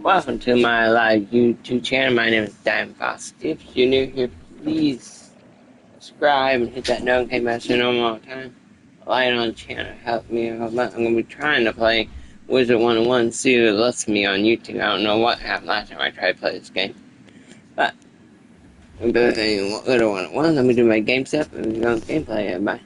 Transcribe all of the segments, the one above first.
Welcome to my live YouTube channel. My name is Diamond Fox. If you're new here, please subscribe and hit that notification bell so you know all the time. Like on the channel, help me out. I'm going to be trying to play Wizard101, see if it lets me on YouTube. I don't know what happened last time I tried to play this game. But, I'm going to play Wizard101. Let me do my game stuff and we're going to gameplay. Everybody.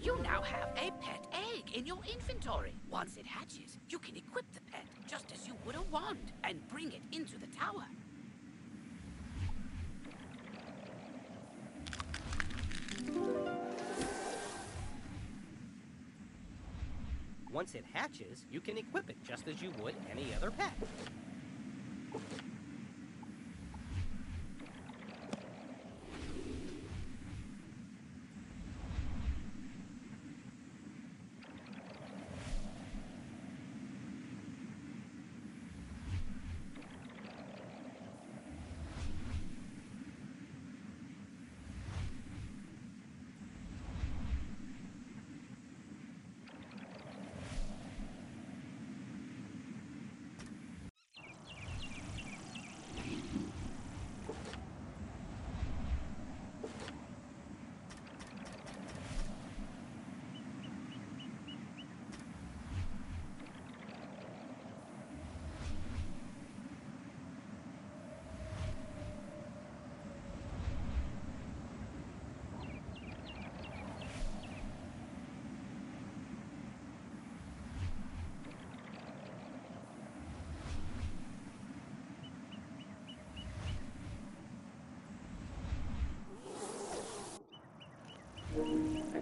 You now have a pet egg in your inventory. Once it hatches, you can equip the pet just as you would a wand and bring it into the tower. Once it hatches, you can equip it just as you would any other pet.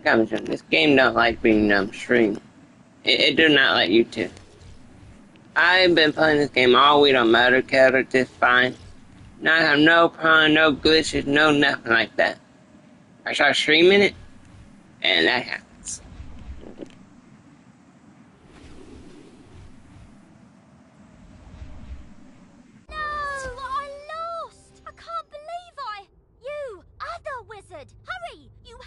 This game don't like being streamed. It do not let you to. I've been playing this game all week on motor character just fine. Not have no problem, no glitches, no nothing like that. I start streaming it, and that happens. No, I lost! I can't believe You, other wizard! Hurry! You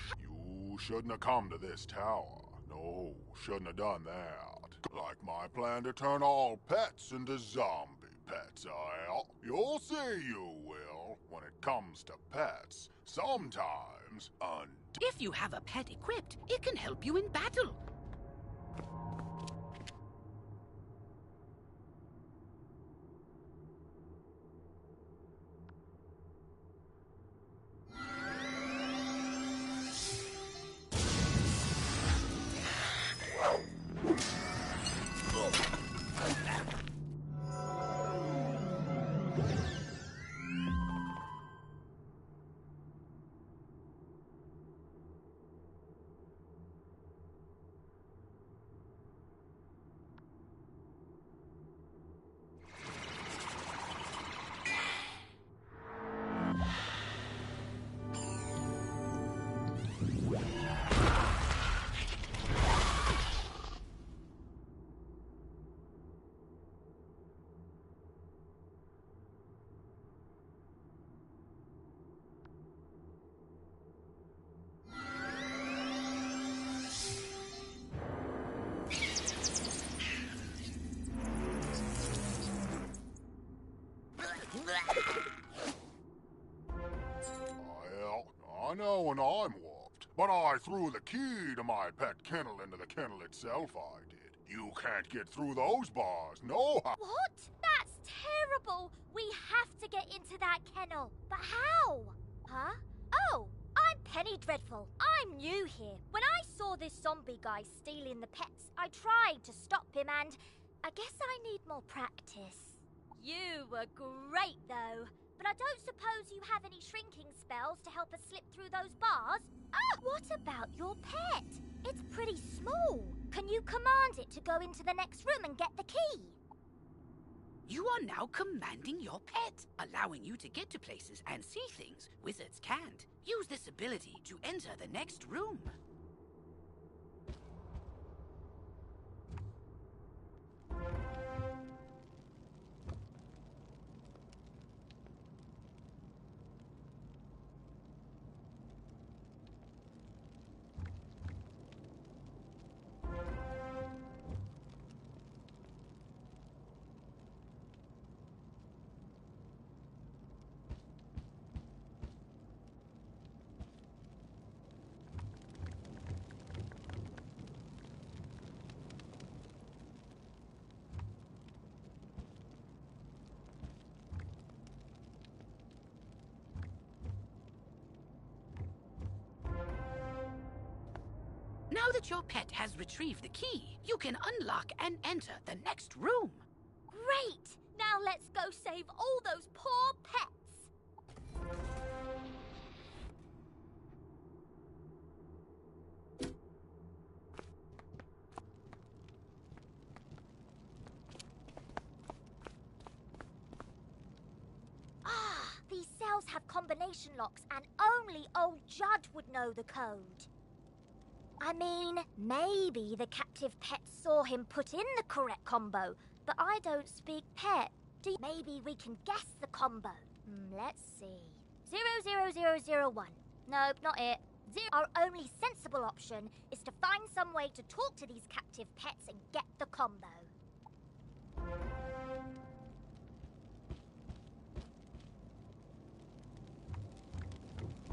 shouldn't have come to this tower. No, shouldn't have done that. Like my plan to turn all pets into zombie pets, You'll see you will. When it comes to pets, sometimes If you have a pet equipped, it can help you in battle. know when I'm whooped. But I threw the key to my pet kennel into the kennel itself, I did. You can't get through those bars, no how. What? That's terrible! We have to get into that kennel. But how? Huh? Oh, I'm Penny Dreadful. I'm new here. When I saw this zombie guy stealing the pets, I tried to stop him and I guess I need more practice. You were great though. But I don't suppose you have any shrinking spells to help us slip through those bars? Ah, what about your pet? It's pretty small. Can you command it to go into the next room and get the key? You are now commanding your pet, allowing you to get to places and see things wizards can't. Use this ability to enter the next room. Now that your pet has retrieved the key, you can unlock and enter the next room. Great! Now let's go save all those poor pets. Ah, these cells have combination locks and only old Judd would know the code. I mean, maybe the captive pet saw him put in the correct combo, but I don't speak pet. Maybe we can guess the combo. Let's see. 00001. Nope, not it. Our only sensible option is to find some way to talk to these captive pets and get the combo.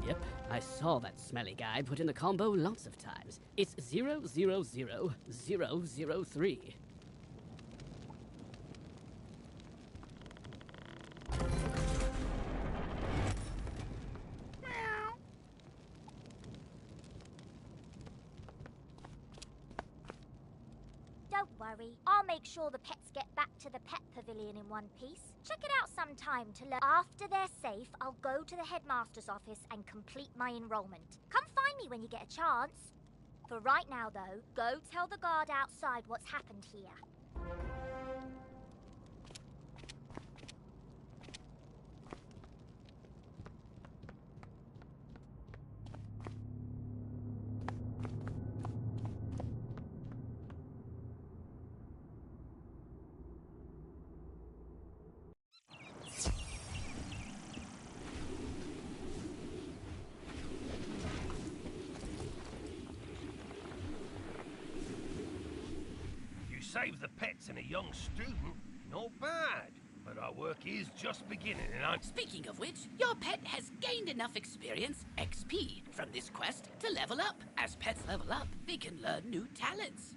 Yep, I saw that smelly guy put in the combo lots of times. It's 000003. Don't worry, I'll make sure the pets get back to the pet pavilion in one piece. Check it out sometime to learn. After they're safe, I'll go to the headmaster's office and complete my enrollment. Come find me when you get a chance. For right now, though, go tell the guard outside what's happened here. Save the pets and a young student, not bad. But our work is just beginning, and I'm... Speaking of which, your pet has gained enough experience, XP, from this quest to level up. As pets level up, they can learn new talents.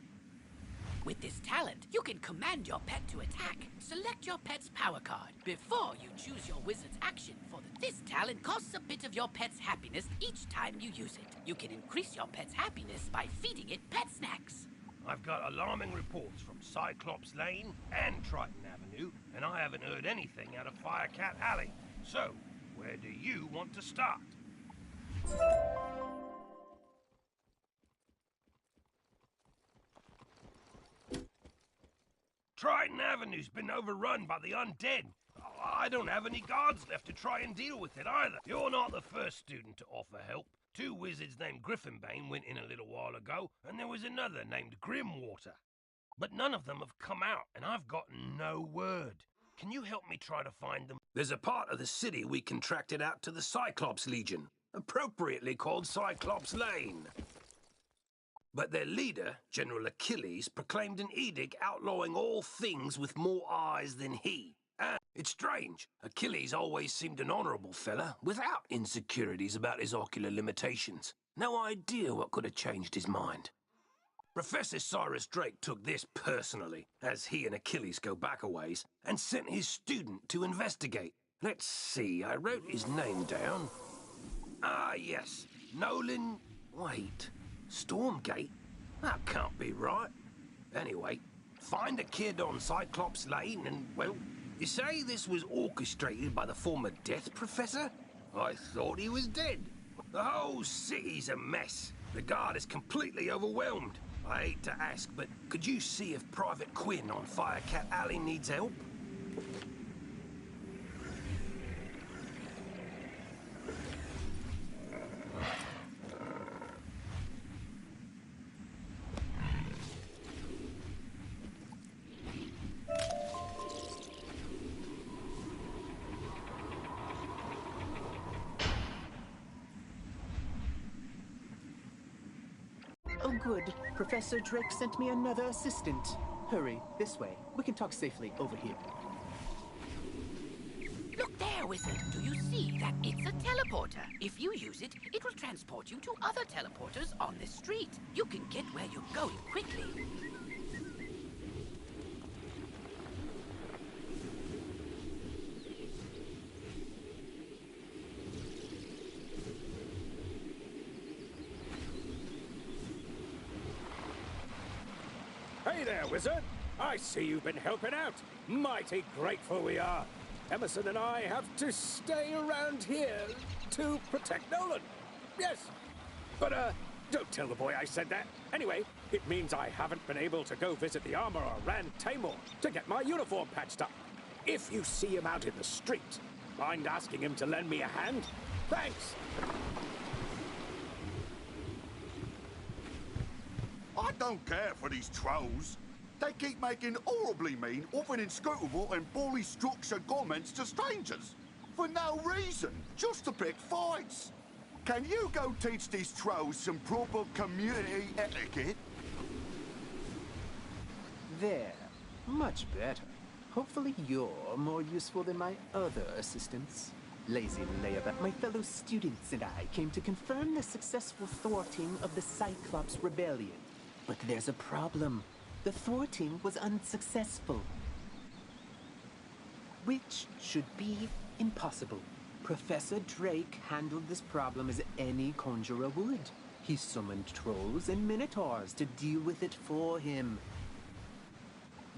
With this talent, you can command your pet to attack. Select your pet's power card before you choose your wizard's action. This talent costs a bit of your pet's happiness each time you use it. You can increase your pet's happiness by feeding it pet snacks. I've got alarming reports from Cyclops Lane and Triton Avenue, and I haven't heard anything out of Firecat Alley. So, where do you want to start? Triton Avenue's been overrun by the undead. I don't have any guards left to try and deal with it either. You're not the first student to offer help. 2 wizards named Griffinbane went in a little while ago, and there was another named Grimwater. But none of them have come out, and I've gotten no word. Can you help me try to find them? There's a part of the city we contracted out to the Cyclops Legion, appropriately called Cyclops Lane. But their leader, General Achilles, proclaimed an edict outlawing all things with more eyes than he. And It's strange. Achilles always seemed an honourable fella, without insecurities about his ocular limitations. No idea what could have changed his mind. Professor Cyrus Drake took this personally, as he and Achilles go back a ways, and sent his student to investigate. Let's see, I wrote his name down. Ah, yes. Nolan... Wait. Stormgate? That can't be right. Anyway, find a kid on Cyclops Lane and, well, you say this was orchestrated by the former Death Professor? I thought he was dead. The whole city's a mess. The guard is completely overwhelmed. I hate to ask, but could you see if Private Quinn on Firecat Alley needs help? Oh, good. Professor Drake sent me another assistant. Hurry, this way. We can talk safely over here. Look there, Wizard. Do you see that it's a teleporter? If you use it, it will transport you to other teleporters on this street. You can get where you're going quickly. Hey there, Wizard! I see you've been helping out. Mighty grateful we are. Emerson and I have to stay around here to protect Nolan. Yes. But, don't tell the boy I said that. Anyway, it means I haven't been able to go visit the armorer Rand Tamor to get my uniform patched up. If you see him out in the street, mind asking him to lend me a hand? Thanks! I don't care for these trolls. They keep making horribly mean, often inscrutable and bully structured comments to strangers. For no reason, just to pick fights. Can you go teach these trolls some proper community etiquette? There. Much better. Hopefully you're more useful than my other assistants. Lazy layabouts. My fellow students and I came to confirm the successful thwarting of the Cyclops Rebellion. But there's a problem. The thwarting was unsuccessful. Which should be impossible. Professor Drake handled this problem as any conjurer would. He summoned trolls and minotaurs to deal with it for him.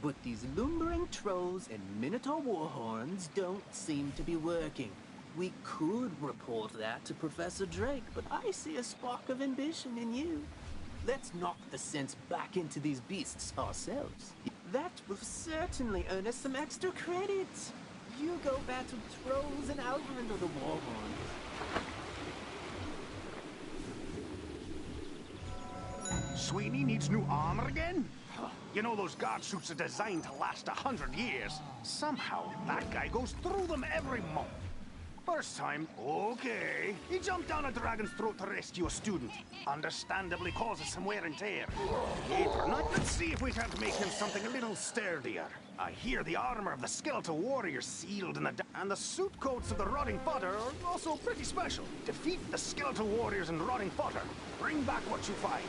But these lumbering trolls and minotaur warhorns don't seem to be working. We could report that to Professor Drake, but I see a spark of ambition in you. Let's knock the sense back into these beasts ourselves. That will certainly earn us some extra credits. You go battle trolls and I'll handle the warhorn. Sweeney needs new armor again? You know those guard suits are designed to last 100 years. Somehow, that guy goes through them every month. First time, okay. He jumped down a dragon's throat to rescue a student. Understandably causes some wear and tear. Later night, let's see if we can't make him something a little sturdier. I hear the armor of the skeletal warrior sealed in the and the suit coats of the rotting fodder are also pretty special. Defeat the skeletal warriors and rotting fodder. Bring back what you find.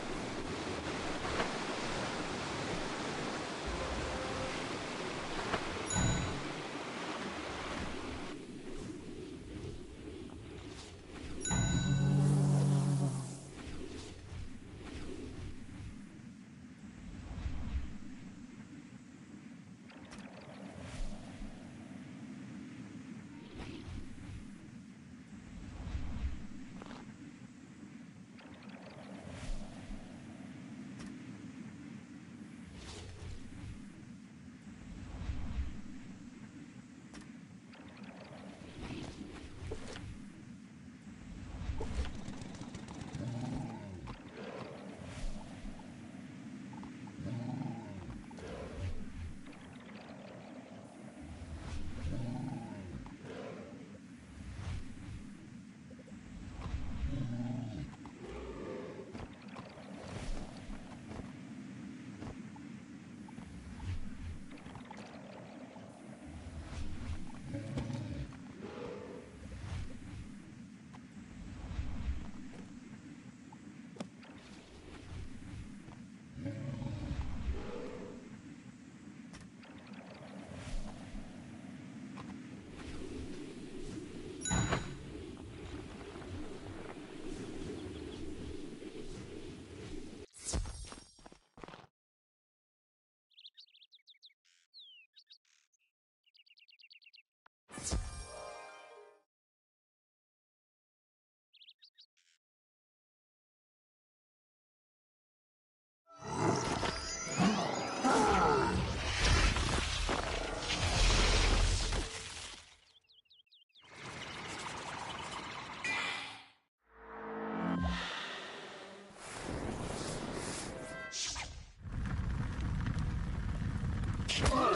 Troll,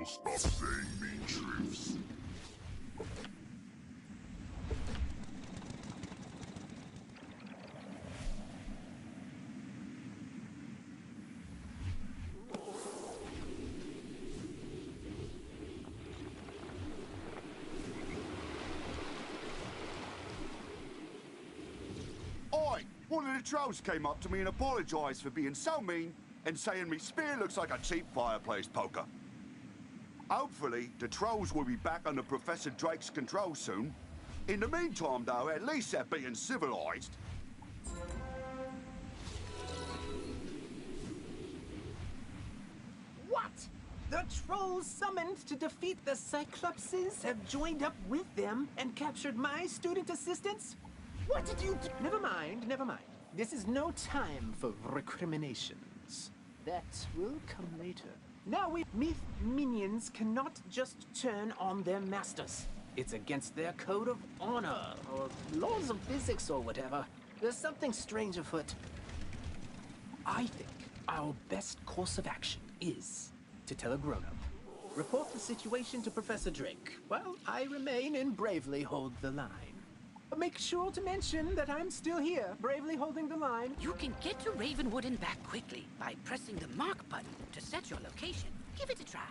stop saying mean truths. Oi! One of the trolls came up to me and apologised for being so mean and saying me spear looks like a cheap fireplace poker. Hopefully, the trolls will be back under Professor Drake's control soon. In the meantime, though, at least they're being civilized. What? The trolls summoned to defeat the Cyclopses have joined up with them and captured my student assistants? What did you do? Never mind, never mind. This is no time for recriminations. That will come later. Now minions cannot just turn on their masters. It's against their code of honor, or laws of physics, or whatever. There's something strange afoot. I think our best course of action is to tell a grown-up. Report the situation to Professor Drake, while I remain and bravely hold the line. Make sure to mention that I'm still here, bravely holding the line. You can get to Ravenwood and back quickly by pressing the mark button to set your location. Give it a try.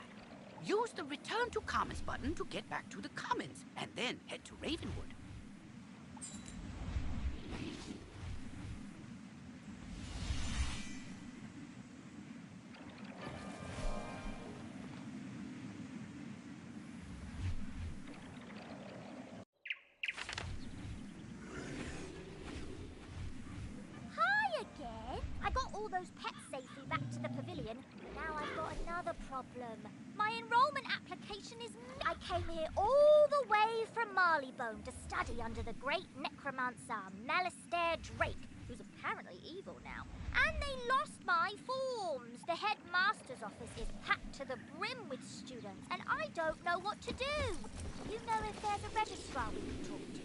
Use the Return to Commons button to get back to the Commons, and then head to Ravenwood. All those pets safely back to the pavilion. Now I've got another problem. My enrollment application is... I came here all the way from Marleybone to study under the great necromancer, Malistaire Drake, who's apparently evil now. And they lost my forms. The headmaster's office is packed to the brim with students, and I don't know what to do. You know if there's a registrar we can talk to?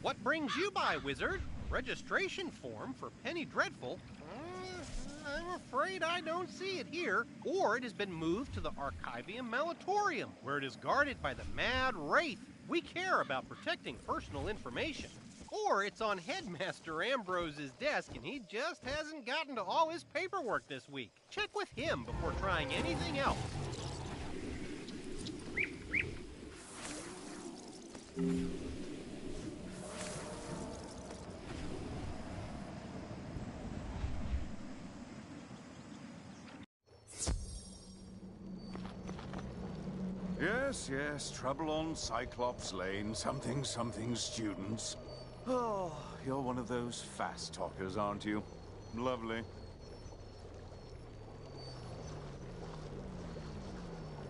What brings you by, Wizard? Registration form for Penny Dreadful? I'm afraid I don't see it here. Or it has been moved to the Archivium Malatorium, where it is guarded by the Mad Wraith. We care about protecting personal information. Or it's on Headmaster Ambrose's desk and he just hasn't gotten to all his paperwork this week. Check with him before trying anything else. Yes, trouble on Cyclops Lane, something students. Oh, you're one of those fast talkers, aren't you? Lovely.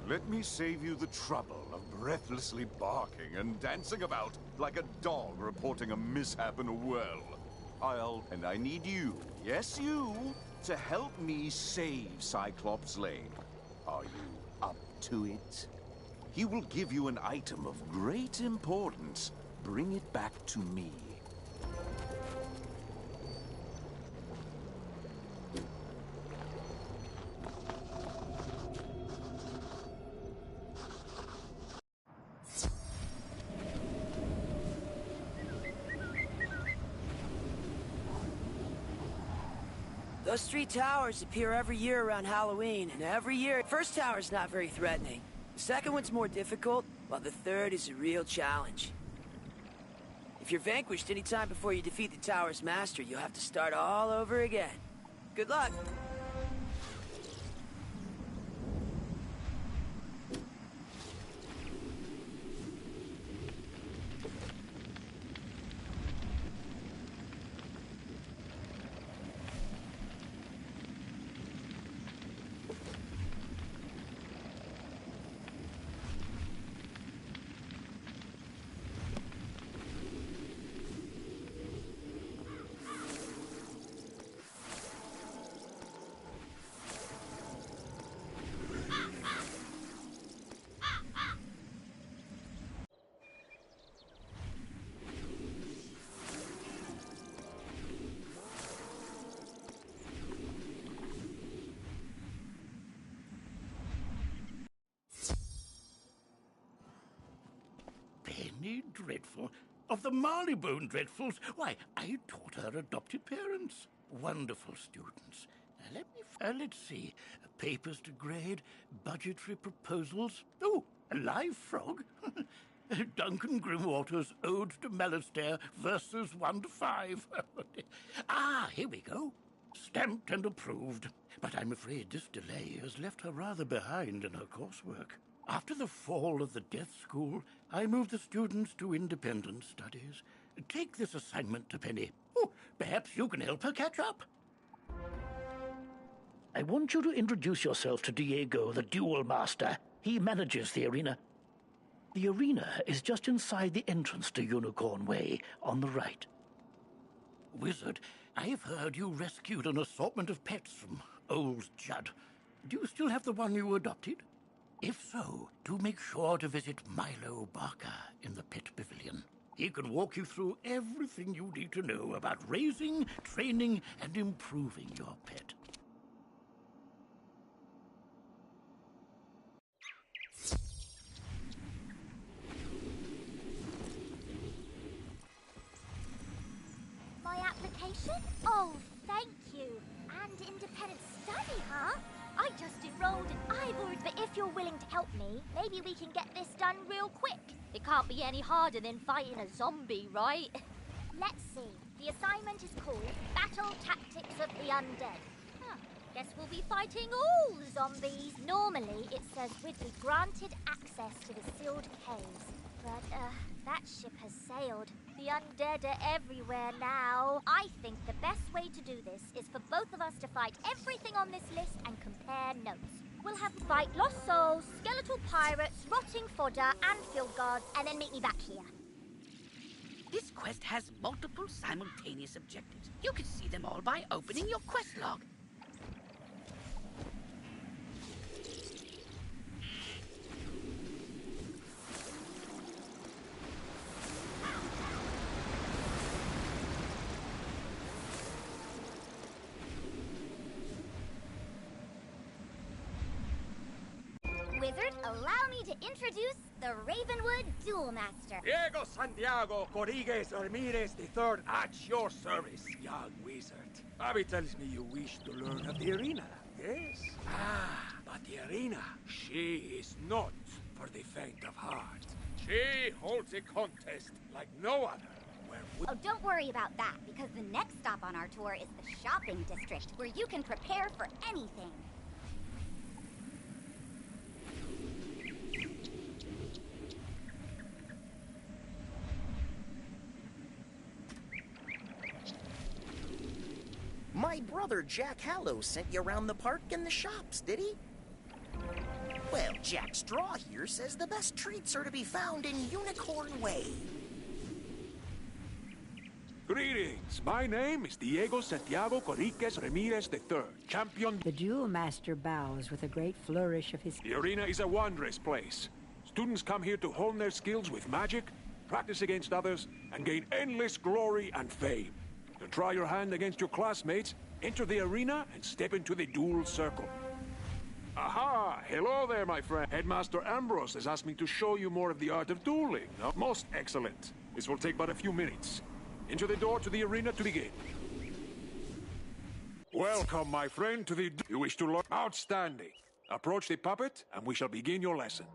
Let me save you the trouble of breathlessly barking and dancing about like a dog reporting a mishap in a well. I need you, yes you, to help me save Cyclops Lane. Are you up to it? He will give you an item of great importance. Bring it back to me. Those three towers appear every year around Halloween, and every year, first tower's not very threatening. The second one's more difficult, while the third is a real challenge. If you're vanquished any time before you defeat the tower's master, you'll have to start all over again. Good luck. Penny Dreadful? Of the Marleybone Dreadfuls? Why, I taught her adopted parents. Wonderful students. Let's see. Papers to grade, budgetary proposals. Oh, a live frog. Duncan Grimwater's Ode to Malastair, verses 1 to 5. Here we go. Stamped and approved. But I'm afraid this delay has left her rather behind in her coursework. After the fall of the Death School, I moved the students to independent studies. Take this assignment to Penny. Oh, perhaps you can help her catch up. I want you to introduce yourself to Diego, the Duel Master. He manages the arena. The arena is just inside the entrance to Unicorn Way, on the right. Wizard, I've heard you rescued an assortment of pets from Old Judd. Do you still have the one you adopted? If so, do make sure to visit Milo Barker in the Pet Pavilion. He can walk you through everything you need to know about raising, training, and improving your pet. My application? Oh, thank you. And independent study, huh? I just enrolled and I've already... But if you're willing to help me, maybe we can get this done real quick. It can't be any harder than fighting a zombie, right? Let's see. The assignment is called Battle Tactics of the Undead. Guess we'll be fighting all the zombies. Normally, it says we'd be granted access to the sealed caves. But, that ship has sailed. The undead are everywhere now. I think the best way to do this is for both of us to fight everything on this list and compare notes. We'll have to fight lost souls, skeletal pirates, rotting fodder, and field guards, and then meet me back here. This quest has multiple simultaneous objectives. You can see them all by opening your quest log. Wizard, allow me to introduce the Ravenwood Duel Master. Diego Santiago Corrigues Ramirez III at your service, young wizard. Abby tells me you wish to learn of the arena, yes? But the arena, she is not for the faint of heart. She holds a contest like no other. Oh, don't worry about that, because the next stop on our tour is the shopping district, where you can prepare for anything. My brother Jack Hallow sent you around the park and the shops, did he? Well, Jack Straw here says the best treats are to be found in Unicorn Way. Greetings. My name is Diego Santiago Corrigues Ramirez III, champion. The Duel Master bows with a great flourish of his... The arena is a wondrous place. Students come here to hone their skills with magic, practice against others, and gain endless glory and fame. To try your hand against your classmates, enter the arena and step into the duel circle. Aha! Hello there, my friend. Headmaster Ambrose has asked me to show you more of the art of dueling. No? Most excellent. This will take but a few minutes. Enter the door to the arena to begin. Welcome, my friend, to the... You wish to learn? Outstanding. Approach the puppet, and we shall begin your lesson.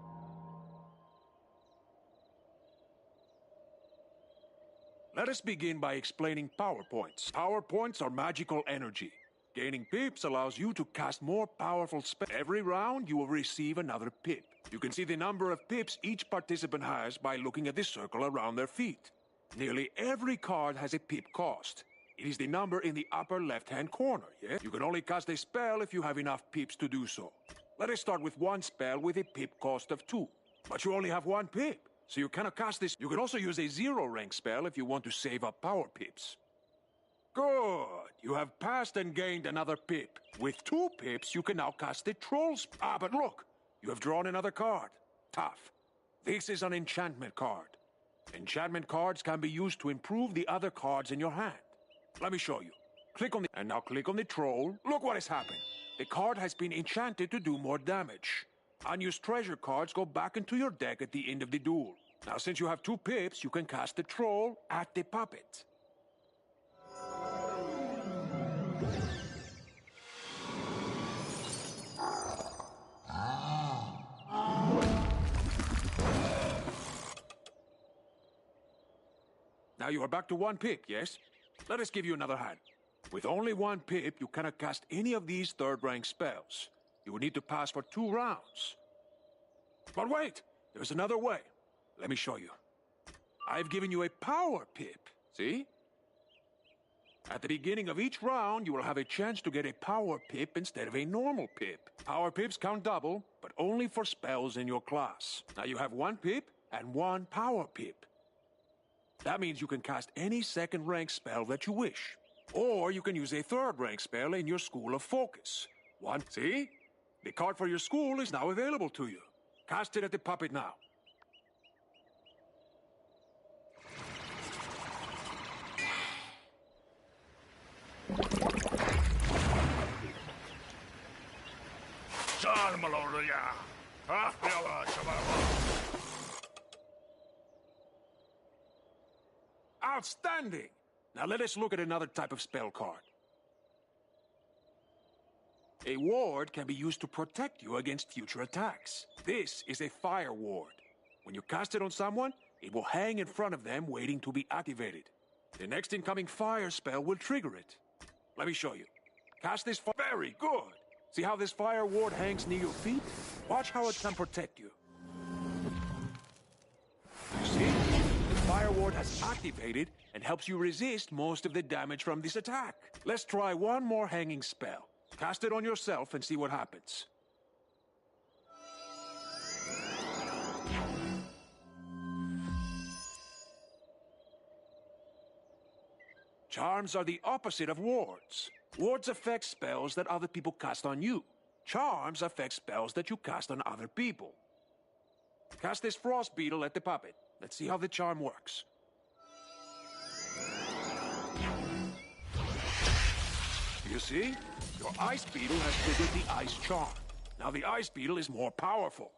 Let us begin by explaining power points. Power points are magical energy. Gaining pips allows you to cast more powerful spells. Every round, you will receive another pip. You can see the number of pips each participant has by looking at the circle around their feet. Nearly every card has a pip cost. It is the number in the upper left-hand corner, yes? You can only cast a spell if you have enough pips to do so. Let us start with one spell with a pip cost of 2. But you only have 1 pip, so you cannot cast this. You can also use a 0-rank spell if you want to save up power pips. Good! You have passed and gained another pip. With 2 pips, you can now cast the Trolls. But look! You have drawn another card. Tough. This is an enchantment card. Enchantment cards can be used to improve the other cards in your hand. Let me show you. Click on the... And now click on the Troll. Look what has happened. The card has been enchanted to do more damage. Unused treasure cards go back into your deck at the end of the duel. Now, since you have 2 pips, you can cast the Troll at the puppet. Now you are back to 1 pip, yes? Let us give you another hand. With only 1 pip, you cannot cast any of these 3rd-rank spells. You will need to pass for 2 rounds. But wait! There's another way. Let me show you. I've given you a power pip. See? At the beginning of each round, you will have a chance to get a power pip instead of a normal pip. Power pips count double, but only for spells in your class. Now you have 1 pip and 1 power pip. That means you can cast any 2nd-rank spell that you wish. Or you can use a 3rd-rank spell in your School of Focus. See? The card for your school is now available to you. Cast it at the puppet now. Outstanding! Now let us look at another type of spell card. A ward can be used to protect you against future attacks. This is a fire ward. When you cast it on someone, it will hang in front of them waiting to be activated. The next incoming fire spell will trigger it. Let me show you. Cast this fire. Very good! See how this fire ward hangs near your feet? Watch how it can protect you. You see? The fire ward has activated and helps you resist most of the damage from this attack. Let's try one more hanging spell. Cast it on yourself and see what happens. Charms are the opposite of wards. Wards affect spells that other people cast on you. Charms affect spells that you cast on other people. Cast this frost beetle at the puppet. Let's see how the charm works. You see? Your ice beetle has triggered the ice charm. Now the ice beetle is more powerful.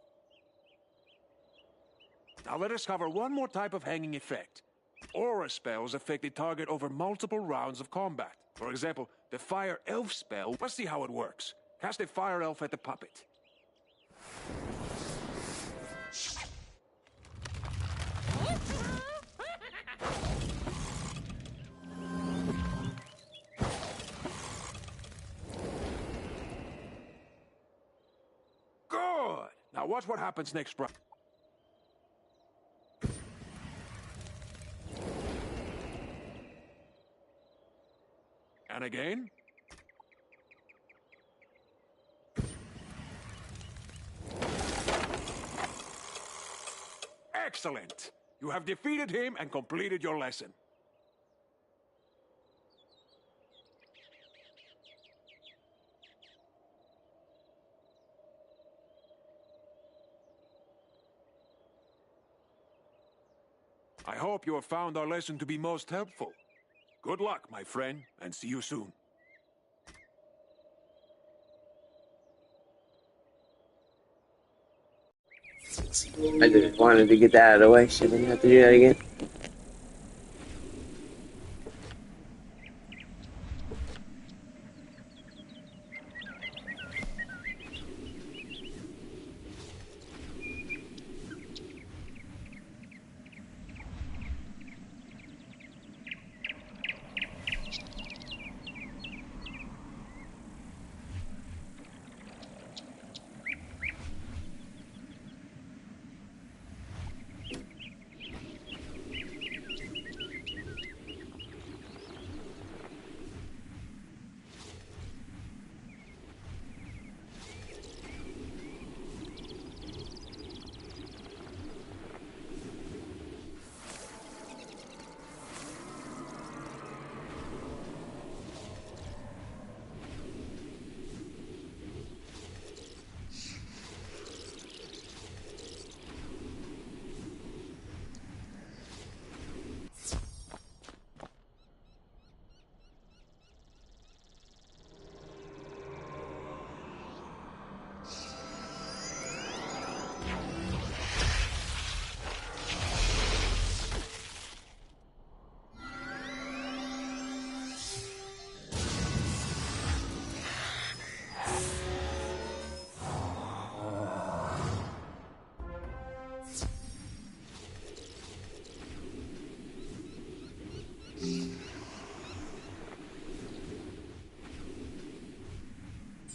Now let us cover one more type of hanging effect. Aura spells affect the target over multiple rounds of combat. For example, the Fire Elf spell. Let's see how it works. Cast a Fire Elf at the puppet. Good! Now watch what happens next round. And again. Excellent! You have defeated him and completed your lesson. I hope you have found our lesson to be most helpful. Good luck, my friend, and see you soon. I just wanted to get that out of the way so I didn't have to do that again.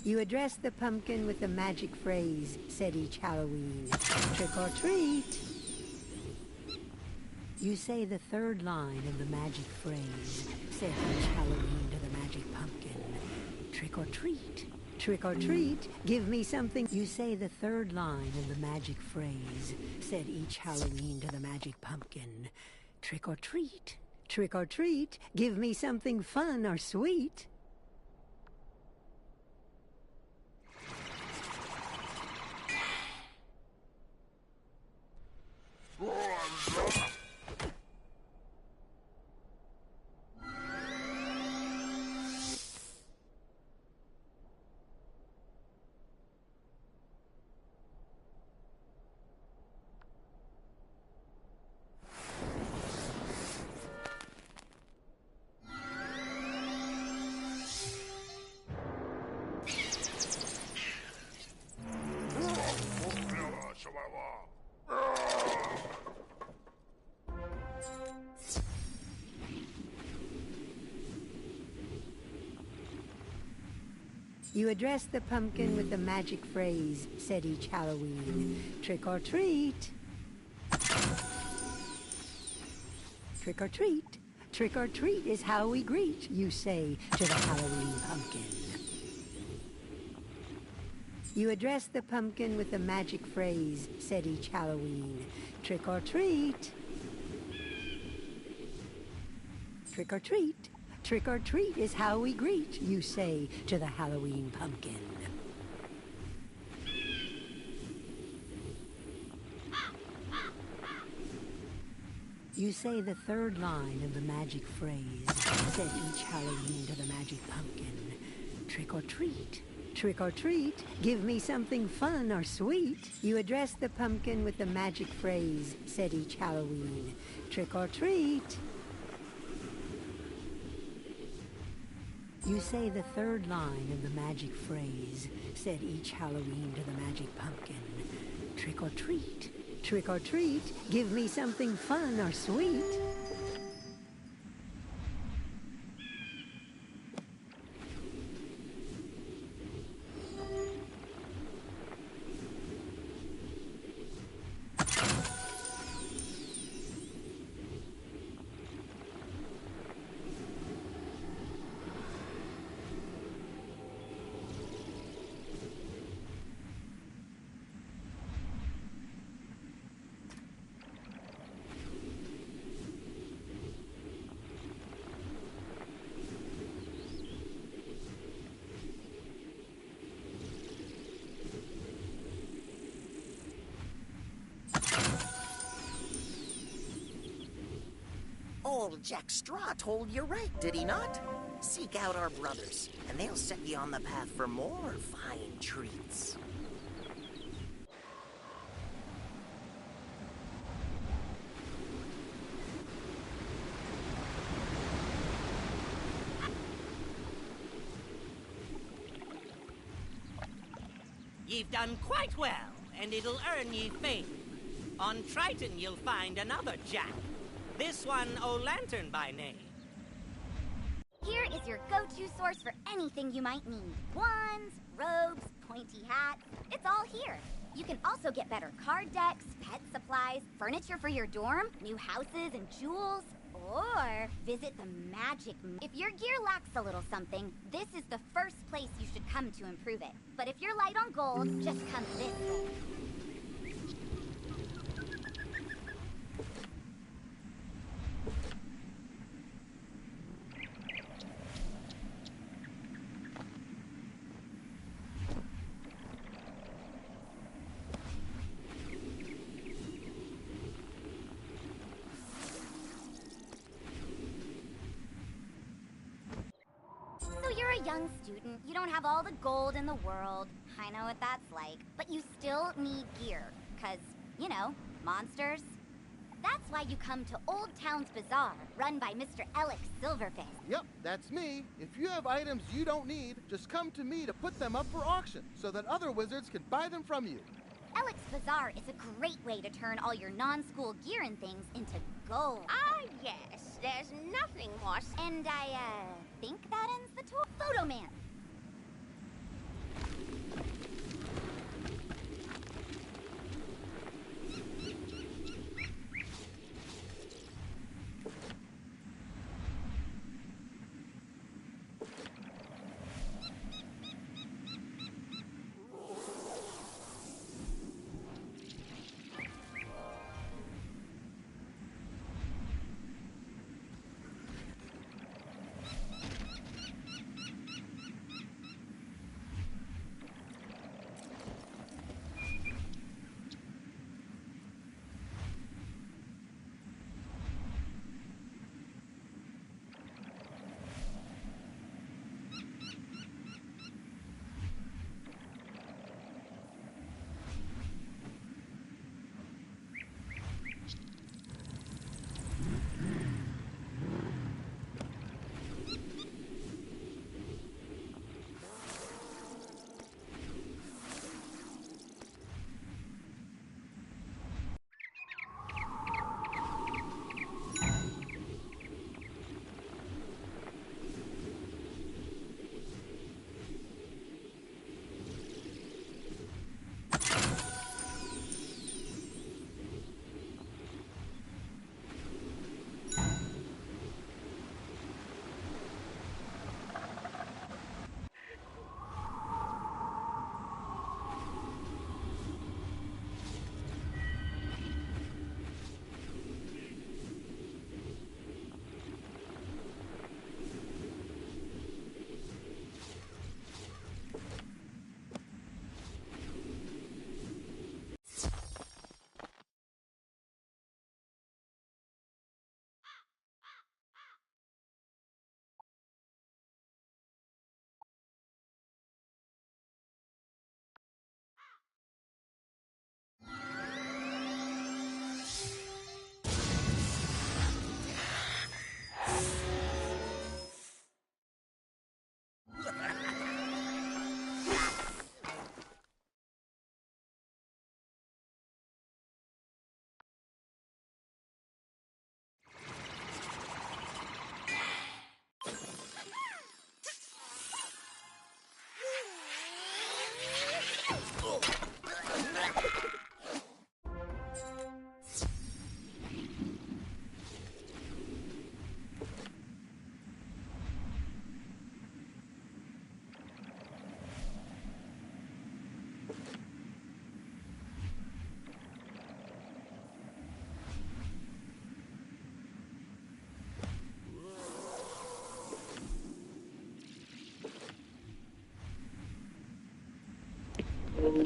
You address the pumpkin with the magic phrase said each Halloween. Trick or treat. You say the third line of the magic phrase said each Halloween to the magic pumpkin. Trick or treat. Trick or treat. Give me something. You say the third line of the magic phrase said each Halloween to the magic pumpkin. Trick or treat. Trick or treat. Give me something fun or sweet. You address the pumpkin with the magic phrase said each Halloween. Trick or treat. Trick or treat. Trick or treat is how we greet, you say to the Halloween pumpkin. You address the pumpkin with the magic phrase said each Halloween. Trick or treat. Trick or treat. Trick or treat is how we greet, you say to the Halloween pumpkin. You say the third line of the magic phrase said each Halloween to the magic pumpkin. Trick or treat. Trick or treat. Give me something fun or sweet. You address the pumpkin with the magic phrase said each Halloween. Trick or treat. You say the third line of the magic phrase said each Halloween to the magic pumpkin. Trick or treat. Trick or treat. Give me something fun or sweet. Old Jack Straw told you right, did he not? Seek out our brothers, and they'll set you on the path for more fine treats. Ye've done quite well, and it'll earn ye fame. On Triton you'll find another Jack. This one O'Lantern by name. Here is your go-to source for anything you might need. Wands, robes, pointy hats. It's all here. You can also get better card decks, pet supplies, furniture for your dorm, new houses and jewels. Or visit the Magic. If your gear lacks a little something, this is the first place you should come to improve it. But if you're light on gold, just come this way. You're a young student, you don't have all the gold in the world. I know what that's like. But you still need gear, 'cause, you know, monsters. That's why you come to Old Town's Bazaar, run by Mr. Alex Silverfist. Yep, that's me. If you have items you don't need, just come to me to put them up for auction, so that other wizards can buy them from you. Alex Bazaar is a great way to turn all your non-school gear and things into gold. Ah, yes. There's nothing more... And I, think that ends the tour. Photo Man!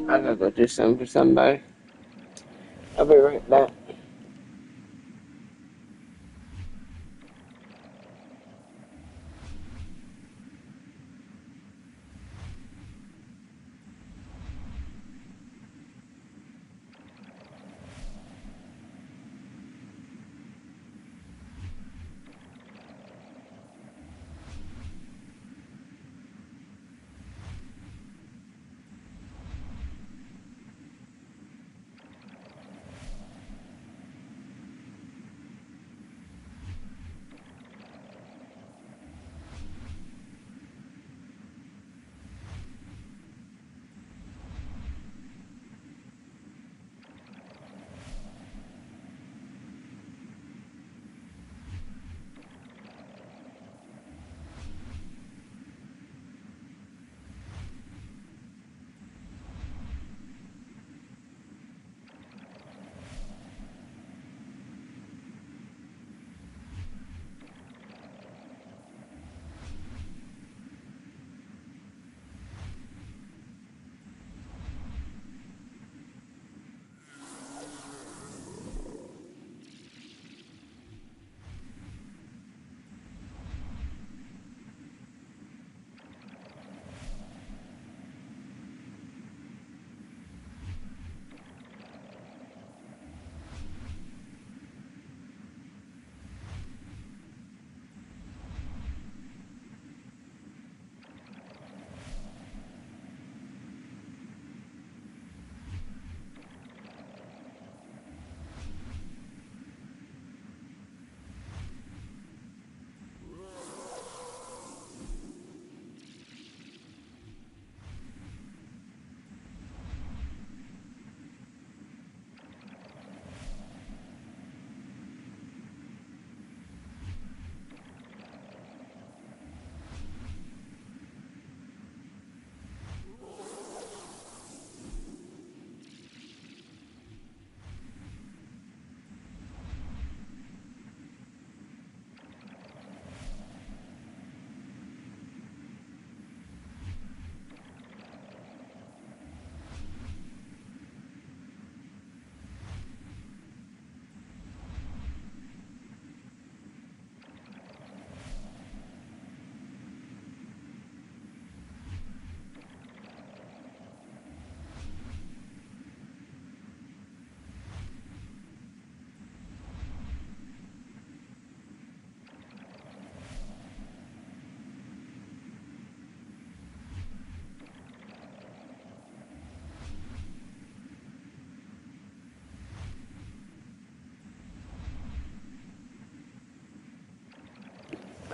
I gotta go do something for somebody. I'll be right back.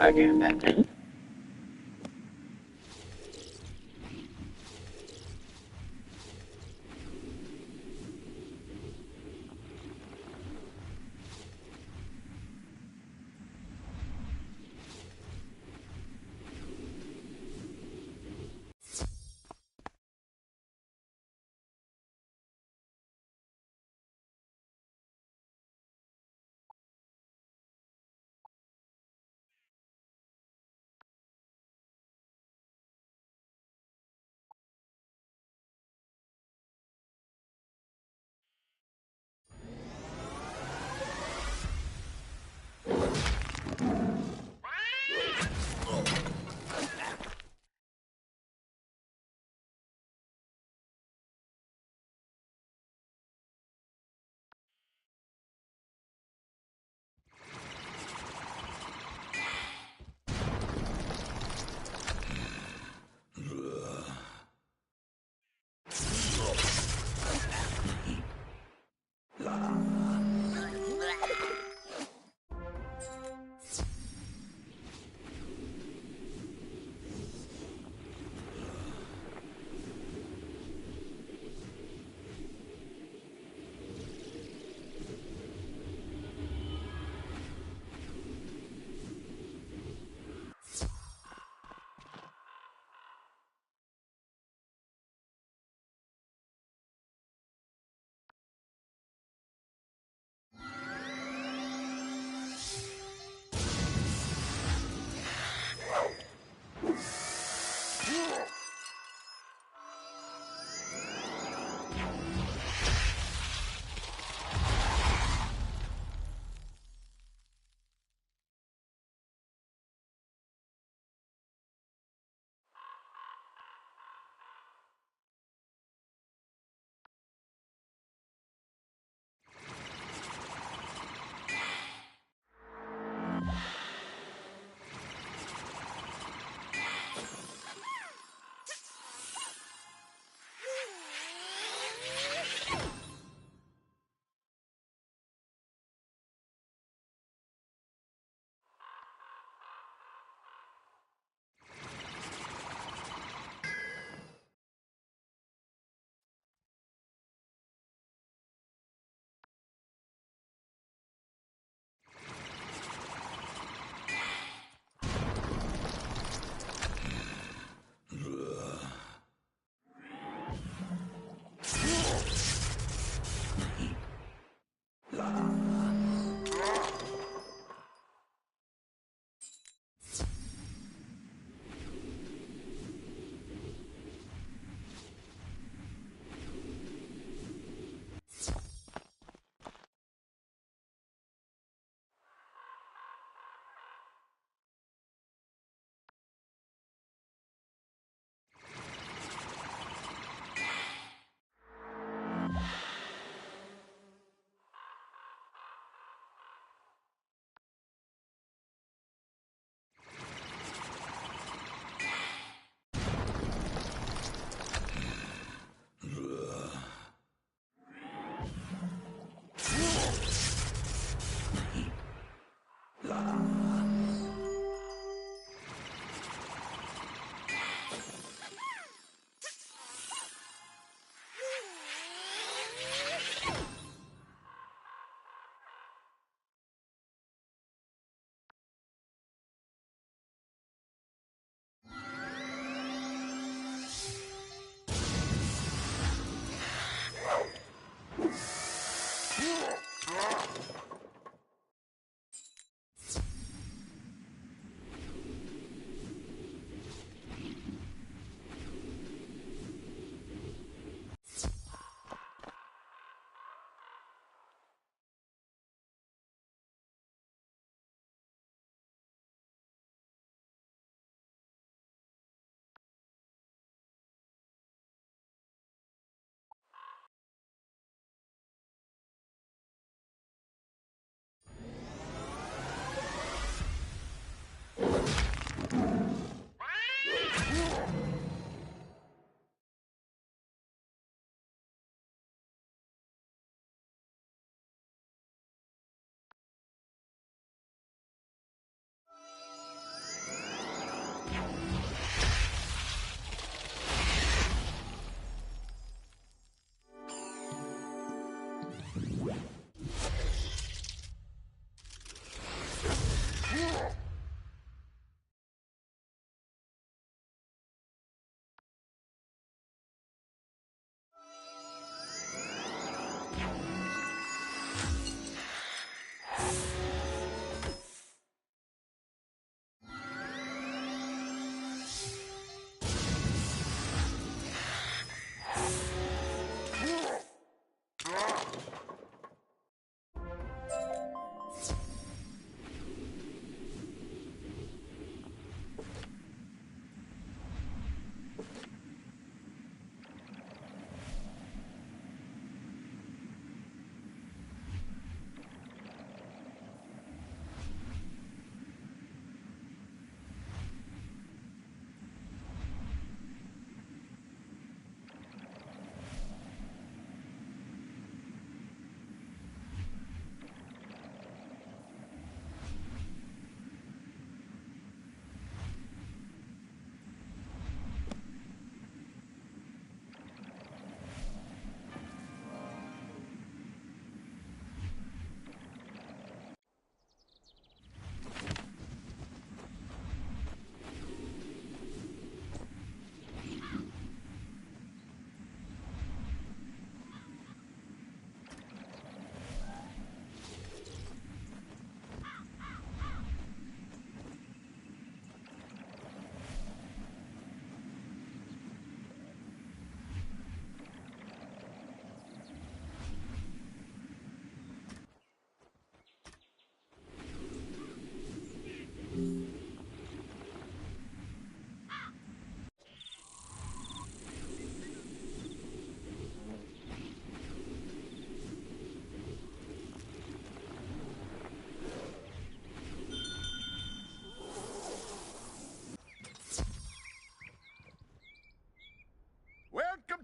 Okay, I'm back now.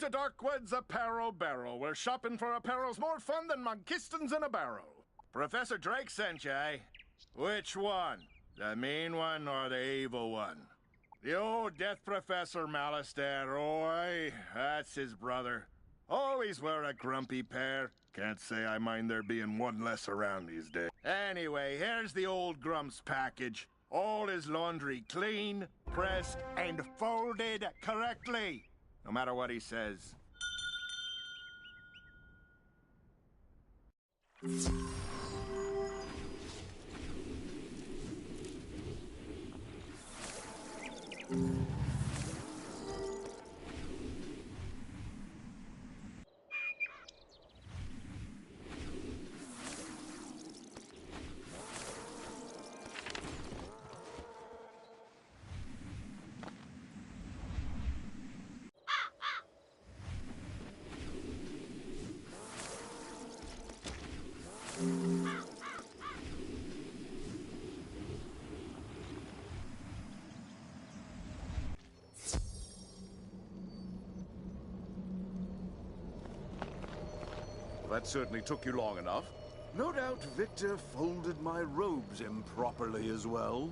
to Darkwood's Apparel Barrel, where shopping for apparel's more fun than Monkistons in a barrel. Professor Drake sent you, eh? Which one? The mean one or the evil one? The old Death Professor Malastair, oi, that's his brother. Always wear a grumpy pair. Can't say I mind there being one less around these days. Anyway, here's the old Grump's package. All his laundry clean, pressed, and folded correctly. No matter what he says. That certainly took you long enough. No doubt Victor folded my robes improperly as well.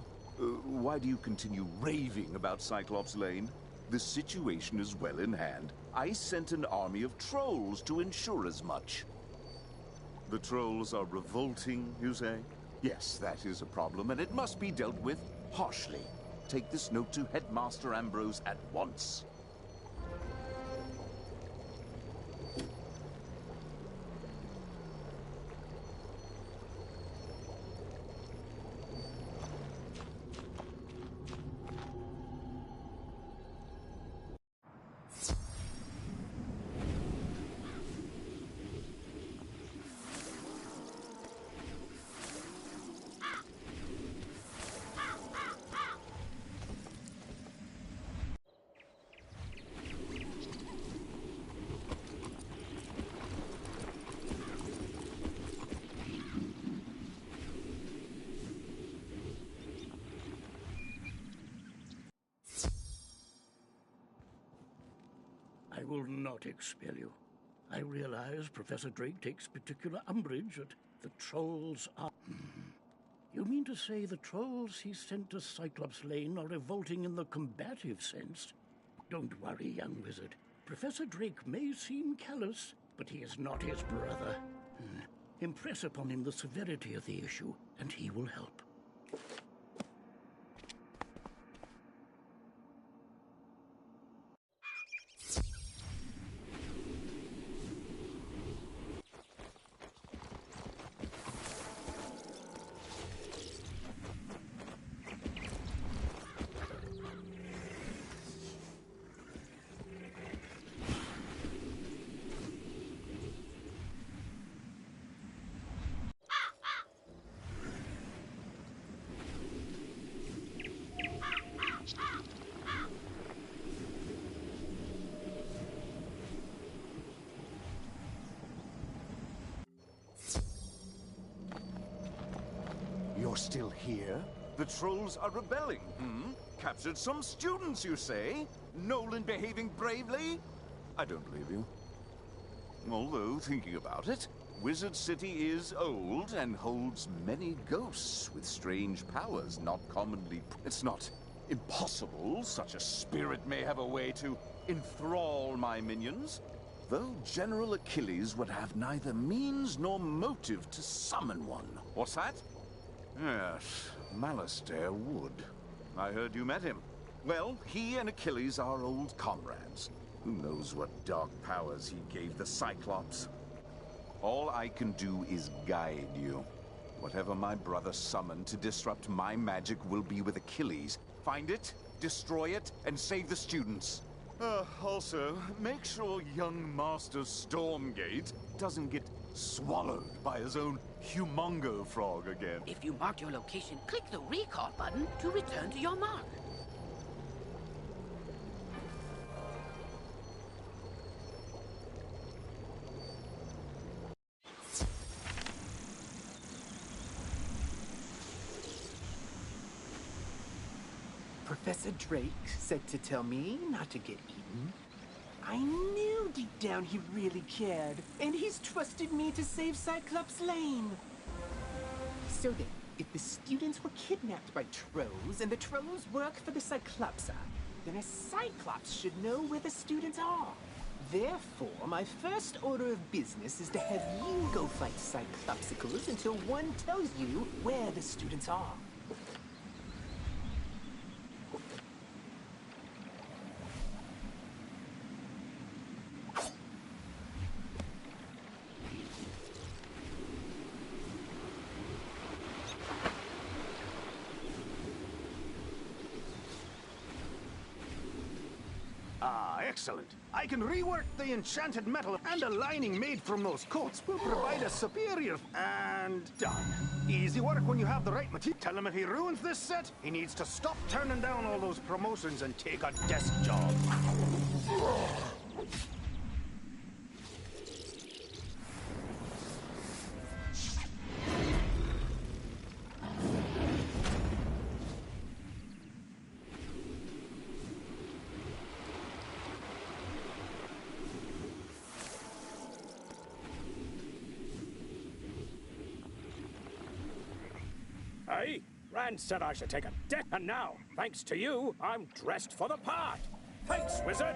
Why do you continue raving about Cyclops Lane? The situation is well in hand. I sent an army of trolls to ensure as much. The trolls are revolting, you say? Yes, that is a problem, and it must be dealt with harshly. Take this note to Headmaster Ambrose at once. I will not expel you. I realize Professor Drake takes particular umbrage at the trolls are... You mean to say the trolls he sent to Cyclops Lane are revolting in the combative sense? Don't worry, young wizard. Professor Drake may seem callous, but he is not his brother. Impress upon him the severity of the issue, and he will help. You're still here? The trolls are rebelling, Captured some students, you say? Nolan behaving bravely? I don't believe you. Although, thinking about it, Wizard City is old and holds many ghosts with strange powers not commonly... It's not impossible such a spirit may have a way to enthrall my minions, though General Achilles would have neither means nor motive to summon one. What's that? Yes, Malastair would. I heard you met him. Well, he and Achilles are old comrades. Who knows what dark powers he gave the Cyclops? All I can do is guide you. Whatever my brother summoned to disrupt my magic will be with Achilles. Find it, destroy it, and save the students. Also, make sure young Master Stormgate doesn't get swallowed by his own humongo frog again. If you mark your location, click the recall button to return to your mark. Professor Drake said to tell me not to get eaten. I knew deep down he really cared, and he's trusted me to save Cyclops Lane. So then, if the students were kidnapped by trolls and the trolls work for the Cyclopsa, then a Cyclops should know where the students are. Therefore, my first order of business is to have you go fight Cyclopsicles until one tells you where the students are. Excellent. I can rework the enchanted metal, and a lining made from those coats will provide a superior... And done. Easy work when you have the right material. Tell him if he ruins this set, he needs to stop turning down all those promotions and take a desk job. Hey, Rand said I should take a deck, and now, thanks to you, I'm dressed for the part. Thanks, Wizard.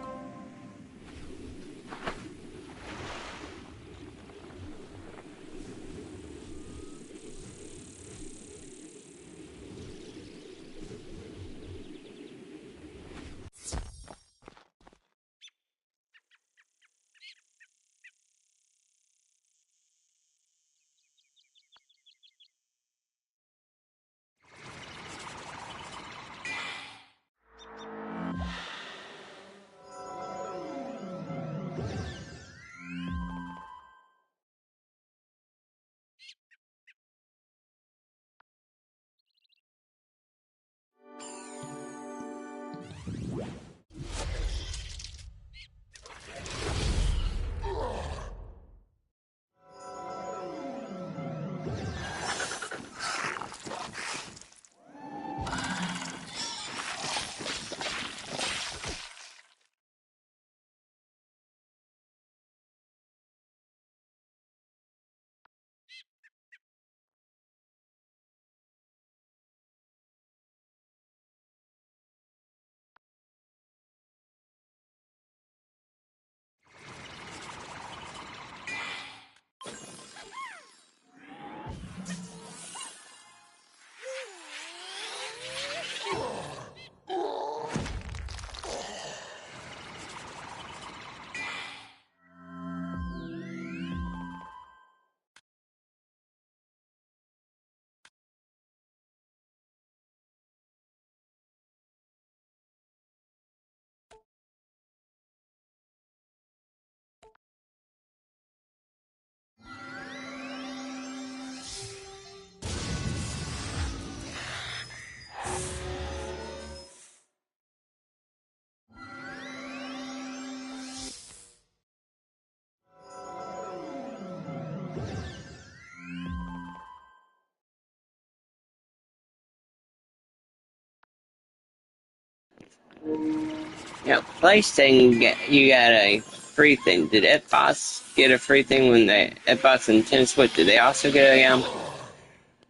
Yeah, PlayStation, you got a free thing. Did Xbox get a free thing when they Xbox and Nintendo Switch? Did they also get a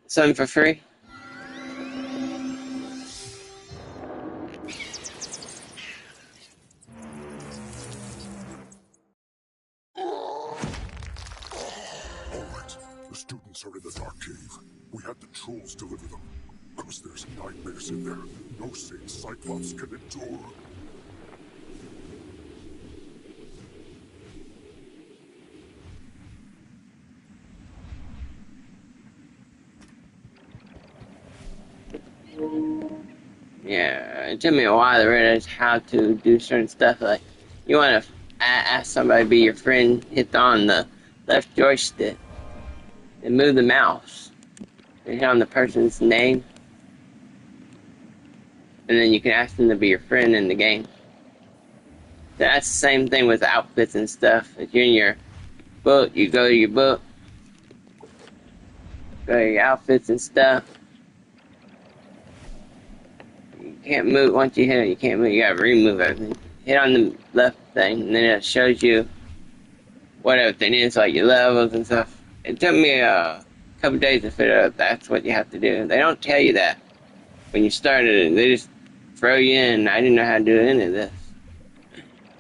something for free? Alright, the students are in the dark cave. We had the trolls deliver them. Cause there's nightmares in there. No sane Cyclops can endure. Yeah, it took me a while to realize how to do certain stuff. Like, you want to ask somebody to be your friend, hit on the left joystick, and move the mouse, and hit on the person's name, and then you can ask them to be your friend in the game. That's the same thing with outfits and stuff. If you're in your book, you go to your book, go to your outfits and stuff. You can't move, once you hit it, you can't move, you gotta remove everything. hit on the left thing, and then it shows you what everything is, like your levels and stuff. It took me a couple days to figure out that's what you have to do. They don't tell you that when you started it. They just throw you in. I didn't know how to do any of this.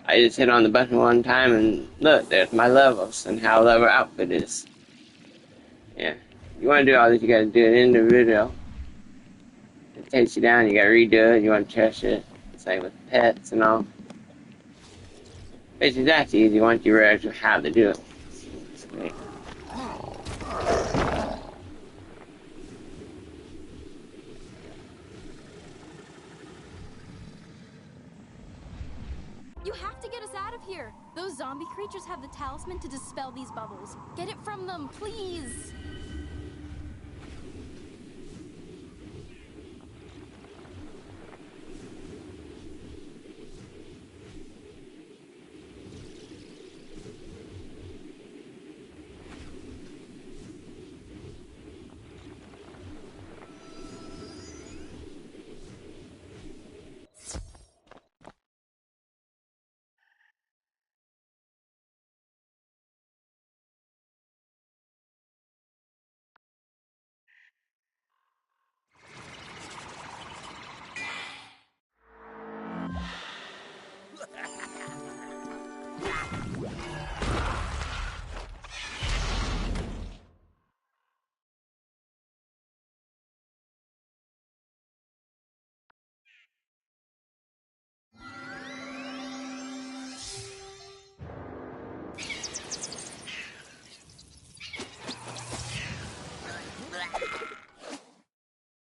I just hit on the button one time and look, there's my levels and how level outfit is. Yeah. You want to do all this, you got to do it individual. It takes you down, you got to redo it, you want to test it. Same with pets and all. Basically, that's easy once you realize how to do it. Sweet. You have to get us out of here. Those zombie creatures have the talisman to dispel these bubbles. Get it from them, please.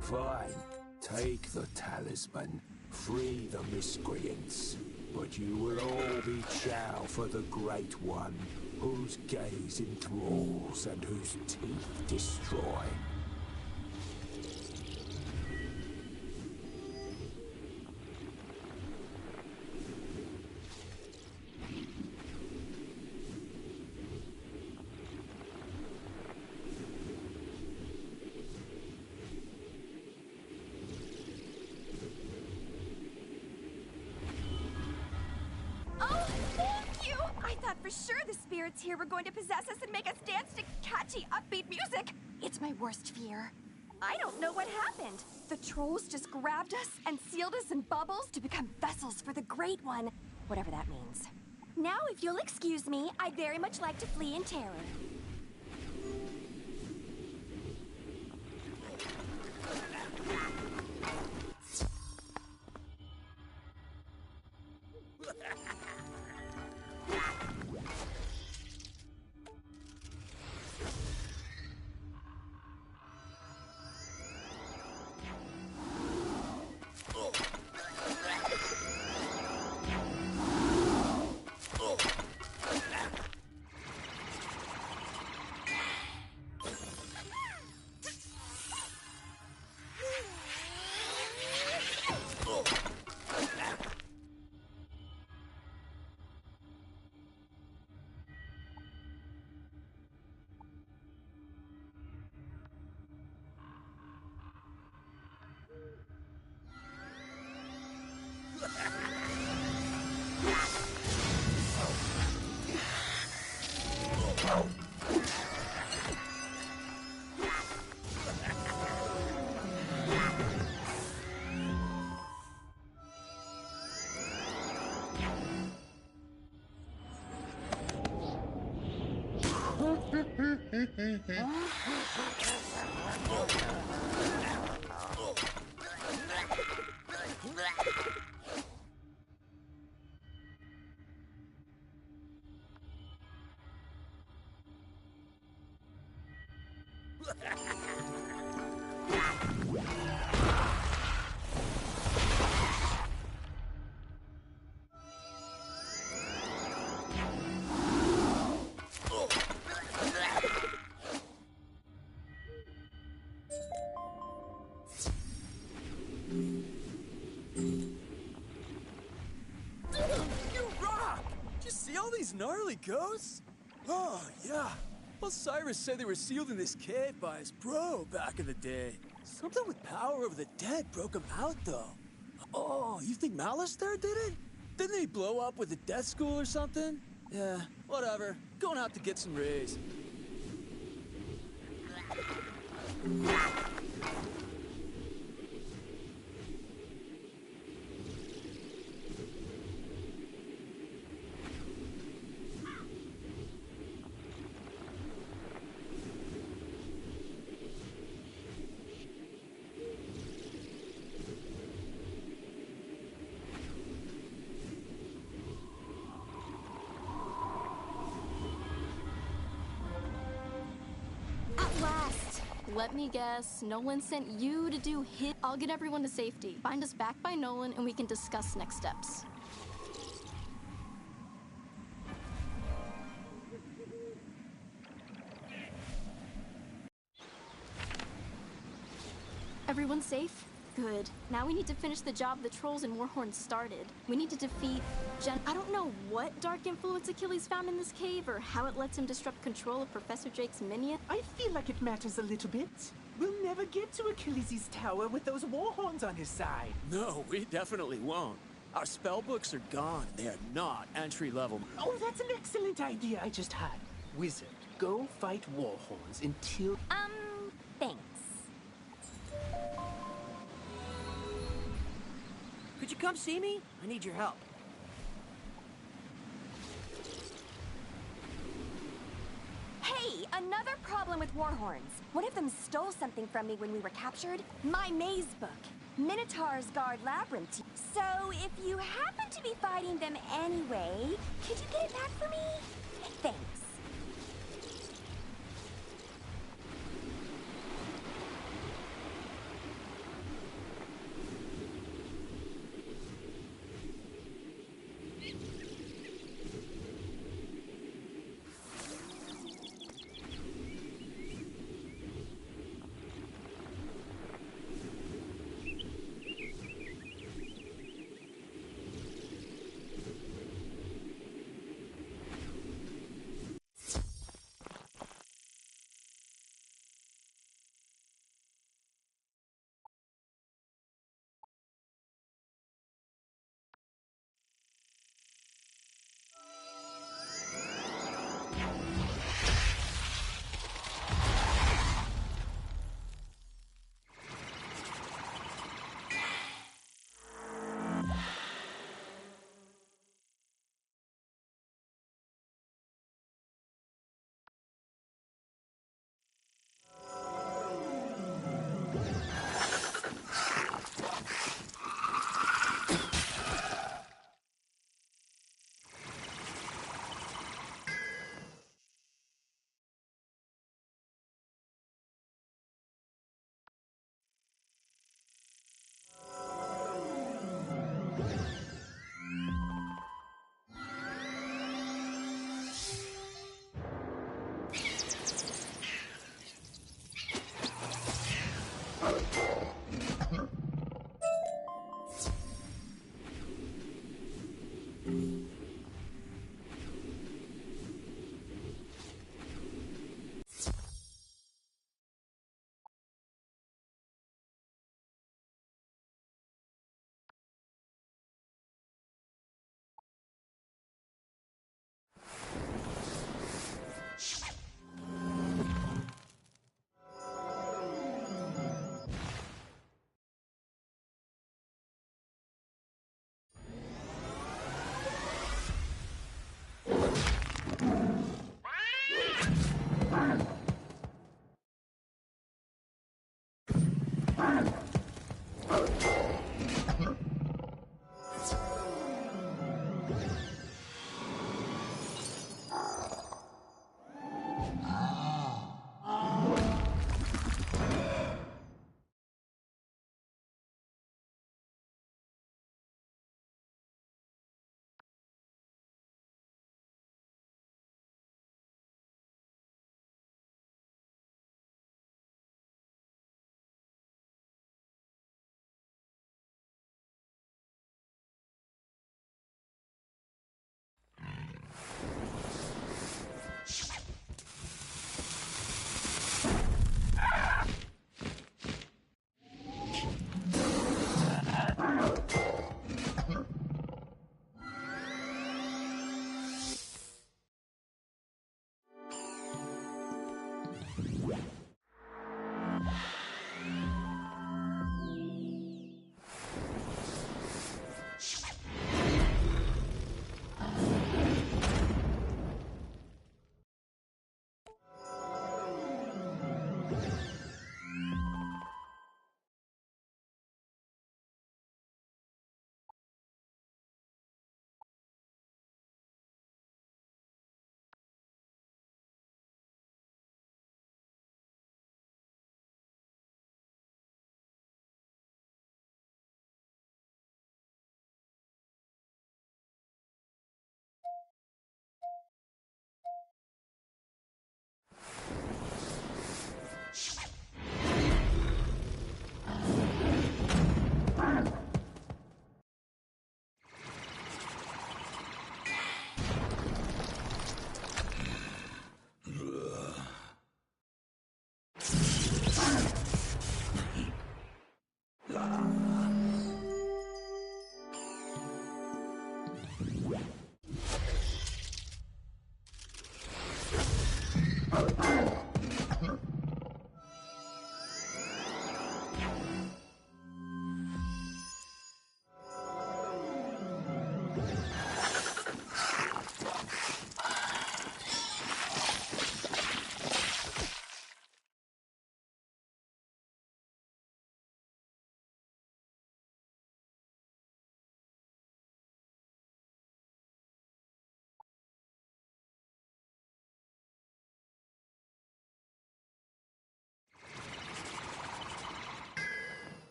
Fine. Take the talisman. Free the miscreants. But you will all be chow for the Great One, whose gaze enthralls and whose teeth destroy. For sure the spirits here were going to possess us and make us dance to catchy, upbeat music. It's my worst fear. I don't know what happened. The trolls just grabbed us and sealed us in bubbles to become vessels for the Great One, whatever that means. Now, if you'll excuse me, I'd very much like to flee in terror. Gnarly ghosts? Oh, yeah. Osiris said they were sealed in this cave by his bro back in the day. Something with power over the dead broke him out, though. Oh, you think Malice there did it? Didn't they blow up with a death school or something? Yeah, whatever. Gonna have to get some rays. At last! Let me guess, Nolan sent you to do his. I'll get everyone to safety. Find us back by Nolan and we can discuss next steps. Everyone safe? Good. Now we need to finish the job the trolls and Warhorn started. We need to defeat I don't know what dark influence Achilles found in this cave or how it lets him disrupt control of Professor Drake's minion. I feel like it matters a little bit. We'll never get to Achilles' tower with those Warhorns on his side. No, we definitely won't. Our spell books are gone. They are not entry level. Oh, that's an excellent idea I just had. Wizard, go fight Warhorns until... Thanks. Could you come see me? I need your help. Hey, another problem with Warhorns. One of them stole something from me when we were captured. My maze book. Minotaur's Guard Labyrinth. So, if you happen to be fighting them anyway, could you get it back for me? Thanks.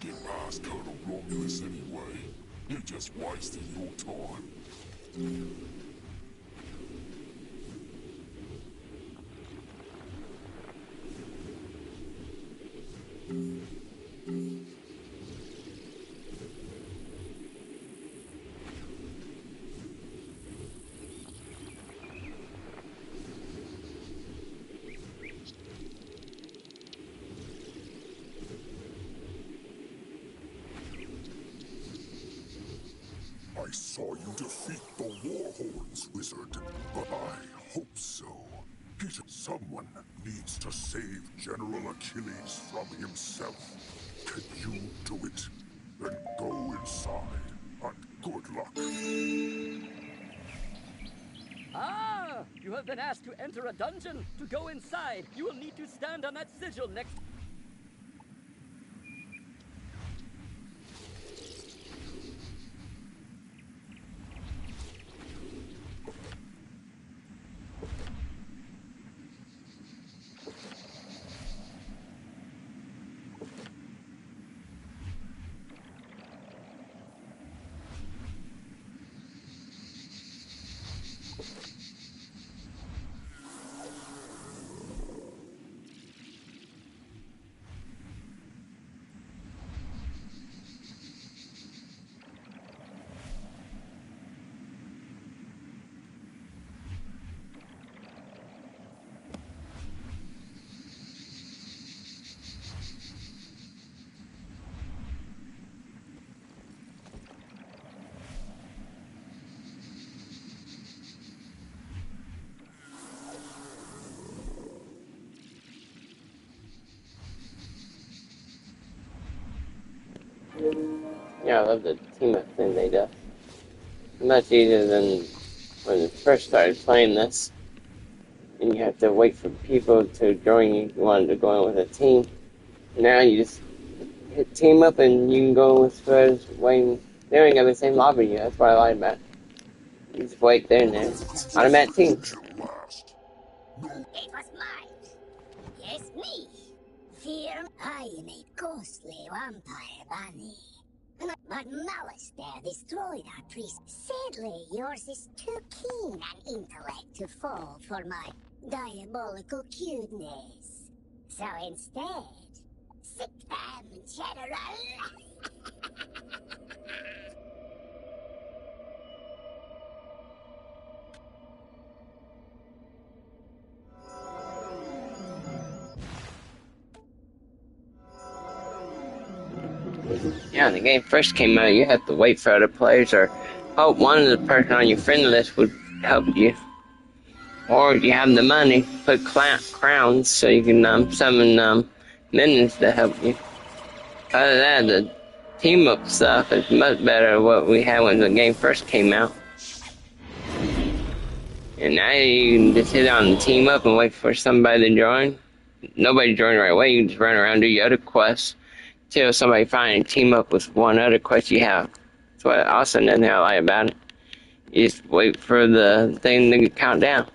can't get past Colonel Romulus anyway. You're just wasting your time. I saw you defeat the Warhorns, Wizard, but I hope so. Peter, someone needs to save General Achilles from himself. Can you do it? Then go inside, and good luck. Ah! You have been asked to enter a dungeon. To go inside, you will need to stand on that sigil next... Yeah, I love the team up thing they do. Much easier than when I first started playing this. And you have to wait for people to join you. You wanted to go in with a team. Now you just hit team up and you can go with whoever's waiting. They don't even have the same lobby yet. That's what I like about it. You just wait there and there. Automatic team. It was mine. Yes, me. Fear, I am a ghostly vampire bunny. But malice there destroyed our priest. Sadly, yours is too keen an intellect to fall for my diabolical cuteness. So instead, sit them, General. Yeah, when the game first came out, you had to wait for other players or hope one of the person on your friend list would help you. Or if you have the money, put crowns so you can summon minions to help you. Other than that, the team-up stuff is much better than what we had when the game first came out. And now you can just hit on the team-up and wait for somebody to join. Nobody joined right away, you can just run around and do your other quests till somebody finally team up with one other quest you have. That's what also another thing I like about it. You just wait for the thing to count down.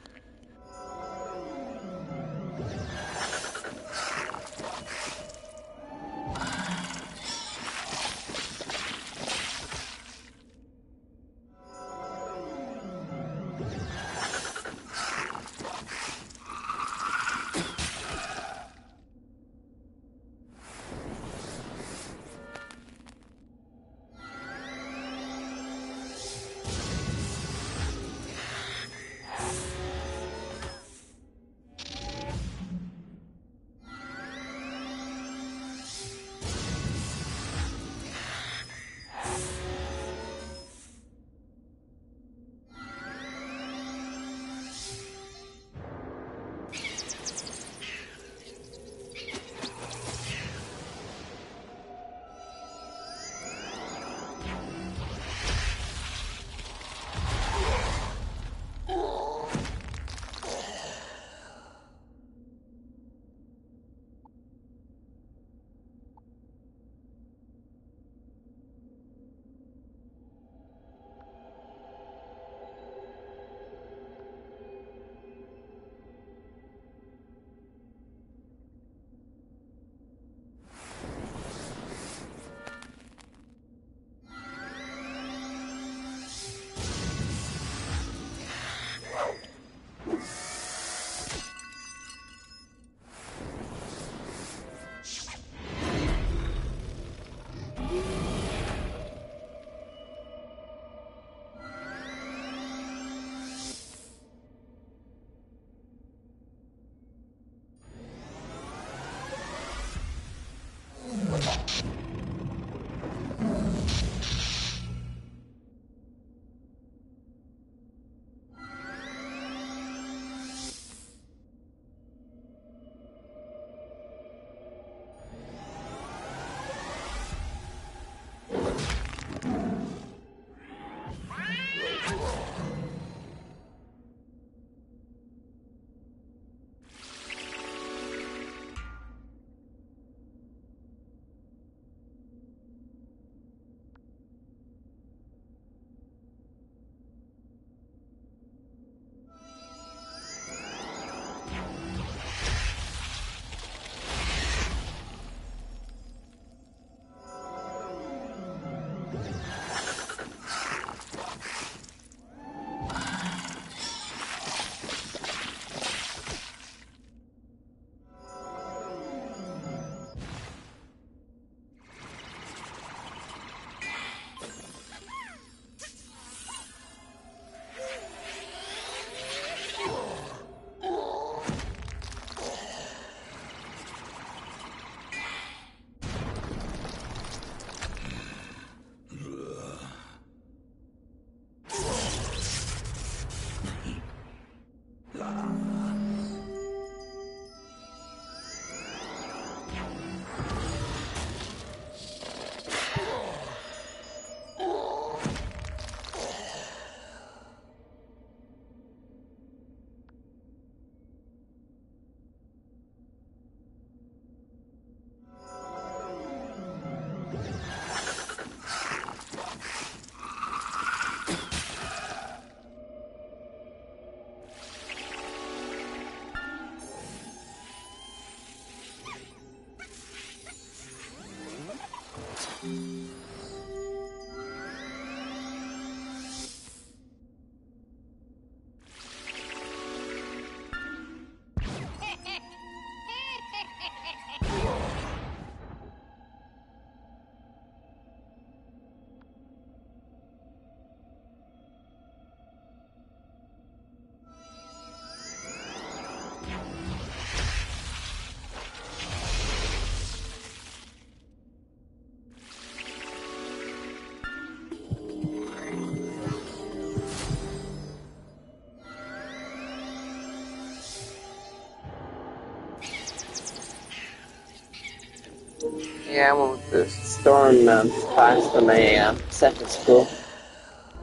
Yeah, I went with the storm class for my second school.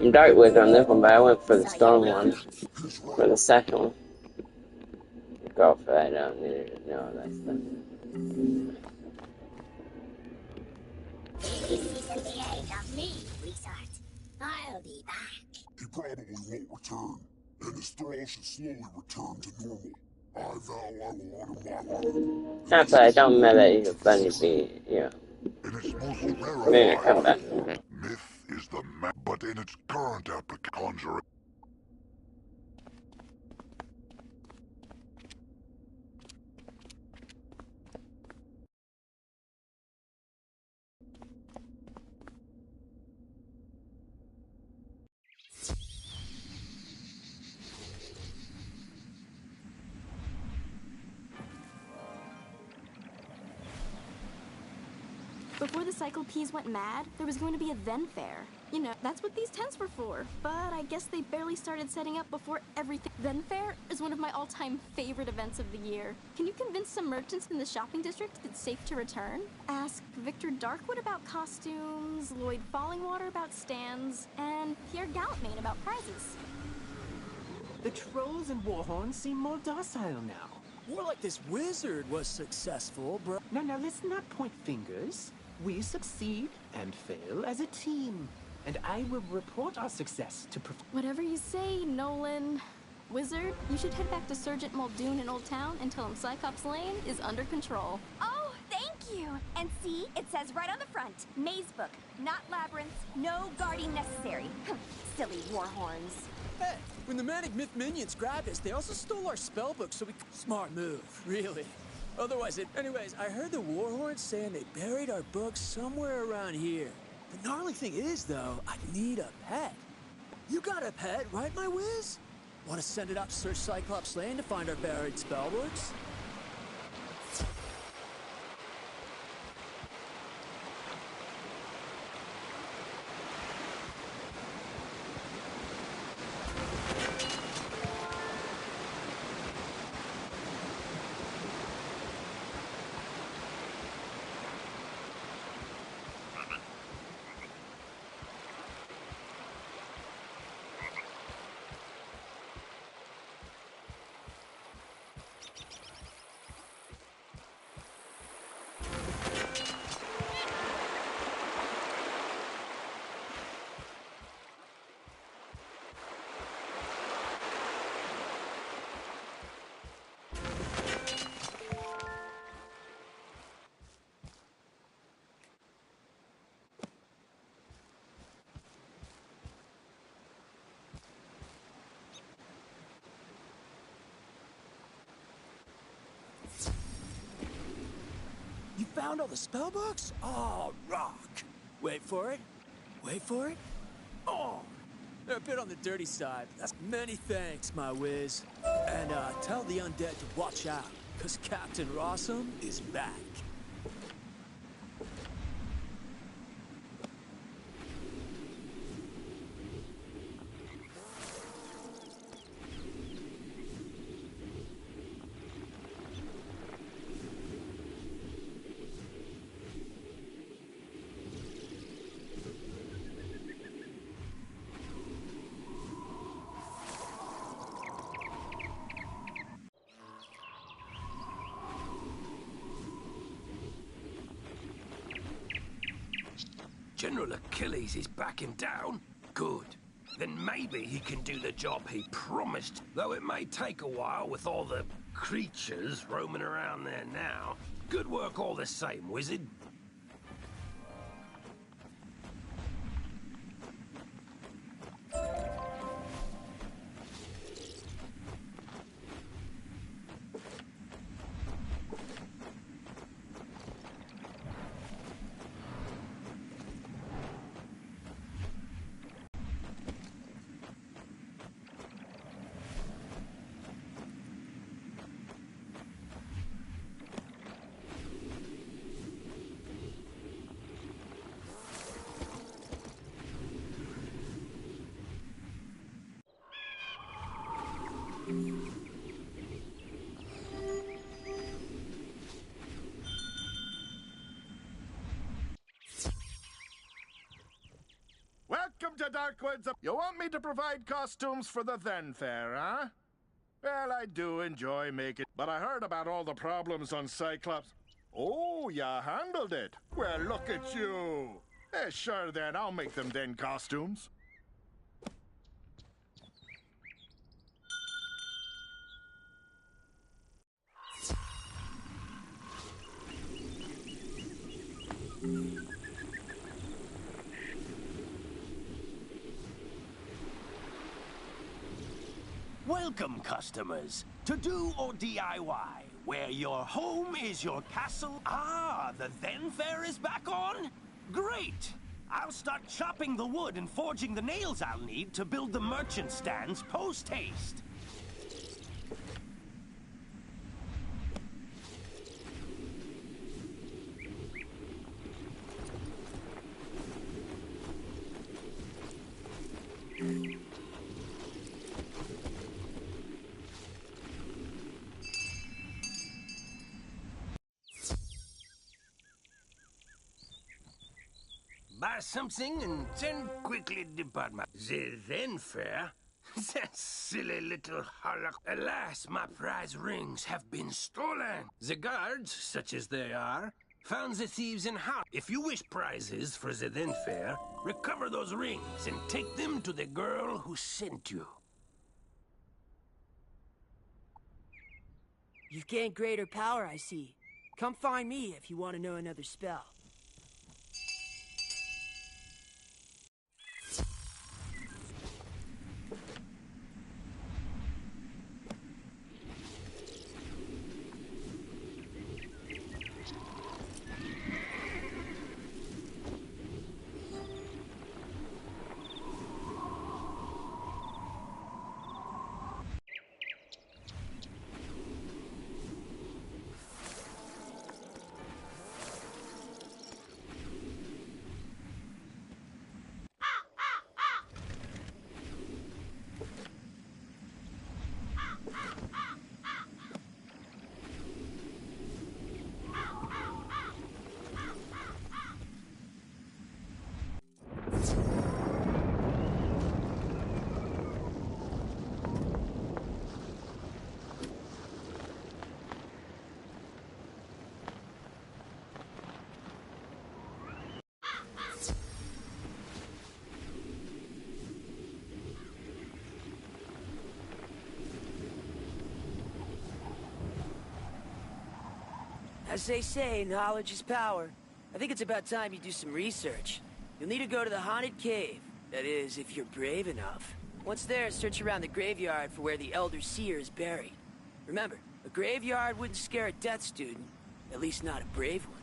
I'm dark wizard on this one, but I went for the storm one for the second one. Go for that. I don't need to know that stuff. This isn't the end of me, Wizard. I'll be back. He probably won't return, and his thrall should slowly return to normal. I vow I will honor my word. Not that I don't know that he's a funny bee, yeah. In its most Maybe come rarefied back. form, myth is the but in its current conjuration. Before the Cyclopes went mad, there was going to be a then fair. You know, that's what these tents were for. But I guess they barely started setting up before everything. Then fair is one of my all-time favorite events of the year. Can you convince some merchants in the shopping district it's safe to return? Ask Victor Darkwood about costumes, Lloyd Fallingwater about stands, and Pierre Gallantmain about prizes. The trolls and warhorns seem more docile now. More like this wizard was successful, bro. Now, let's not point fingers. We succeed and fail as a team. And I will report our success to Whatever you say, Nolan. Wizard, you should head back to Sergeant Muldoon in Old Town and tell him Cyclops Lane is under control. Oh, thank you. And see, it says right on the front, Maze Book, not labyrinths, no guarding necessary. Silly warhorns. Hey, when the Manic Myth minions grabbed us, they also stole our spellbook, so we... Smart move, really. Anyways, I heard the warhorns saying they buried our books somewhere around here. The gnarly thing is, though, I need a pet. You got a pet, right, my whiz? Want to send it up to search Cyclops Lane to find our buried spellbooks? You found all the spellbooks? Oh, rock! Wait for it. Wait for it. Oh! They're a bit on the dirty side. That's many thanks, my whiz. And tell the undead to watch out, because Captain Rossum is back. General Achilles is backing down? Good. Then maybe he can do the job he promised, though it may take a while with all the creatures roaming around there now. Good work all the same, Wizard. Darkwoods. You want me to provide costumes for the Then Fair, huh? Well, I do enjoy making, but I heard about all the problems on Cyclops. Oh, you handled it. Well, look at you. Sure then, I'll make them then costumes. Welcome, customers, to Do or DIY, where your home is your castle. Ah, the Then Fair is back on? Great! I'll start chopping the wood and forging the nails I'll need to build the merchant stands post-haste. Buy something and then quickly depart. The Then Fair? That silly little harlock. Alas, my prize rings have been stolen. The guards, such as they are, found the thieves in house. If you wish prizes for the Then Fair, recover those rings and take them to the girl who sent you. You've gained greater power, I see. Come find me if you want to know another spell. As they say, knowledge is power. I think it's about time you do some research. You'll need to go to the haunted cave. That is, if you're brave enough. Once there, search around the graveyard for where the Elder Seer is buried. Remember, a graveyard wouldn't scare a death student. At least not a brave one.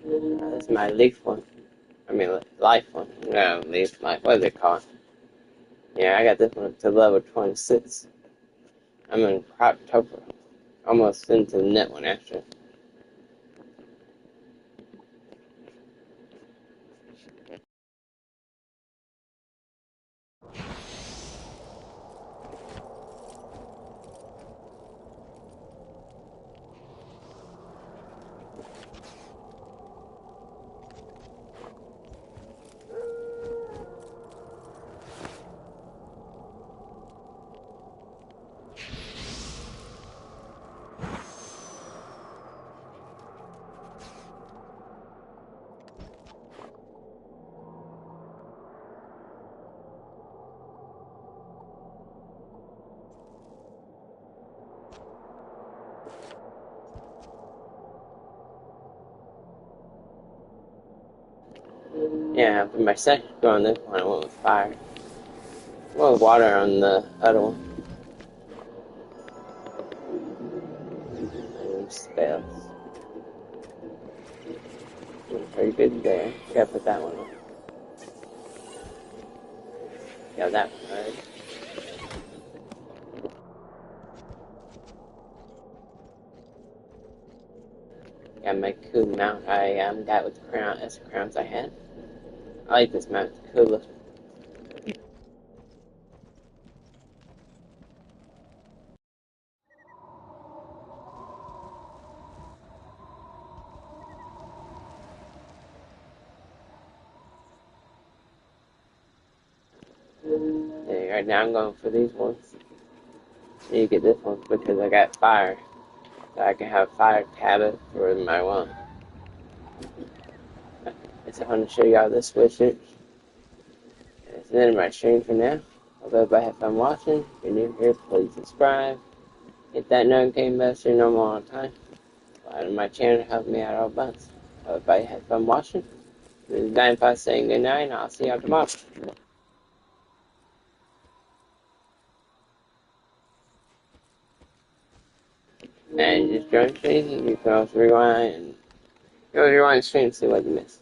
This is my leaf one. I mean, life one. No, leaf life. What is it called? Yeah, I got this one up to level 26. I'm in Croptober. Almost into the net one, actually. Yeah, for my second go on this one, I went with fire. I went with water on the other one. And spells. pretty good there. Gotta put that one on. Yeah, that one right. Got my cool mount I got with the crown as the crowns I had. I like this mount, it's cool looking. Yeah, right now I'm going for these ones. I need to get this one because I got fire. So I can have fire tablet for my one. So I'm going to show y'all this wizard. That's the end of my stream for now. Hope everybody had fun watching. If you're new here, please subscribe. Hit that notification bell so you know more on time. Follow my channel to help me out all bunch. Hope everybody had fun watching. This is Dime5 saying good night, and I'll see y'all tomorrow. And just join stream, you can also rewind and go rewind the stream to see what you missed.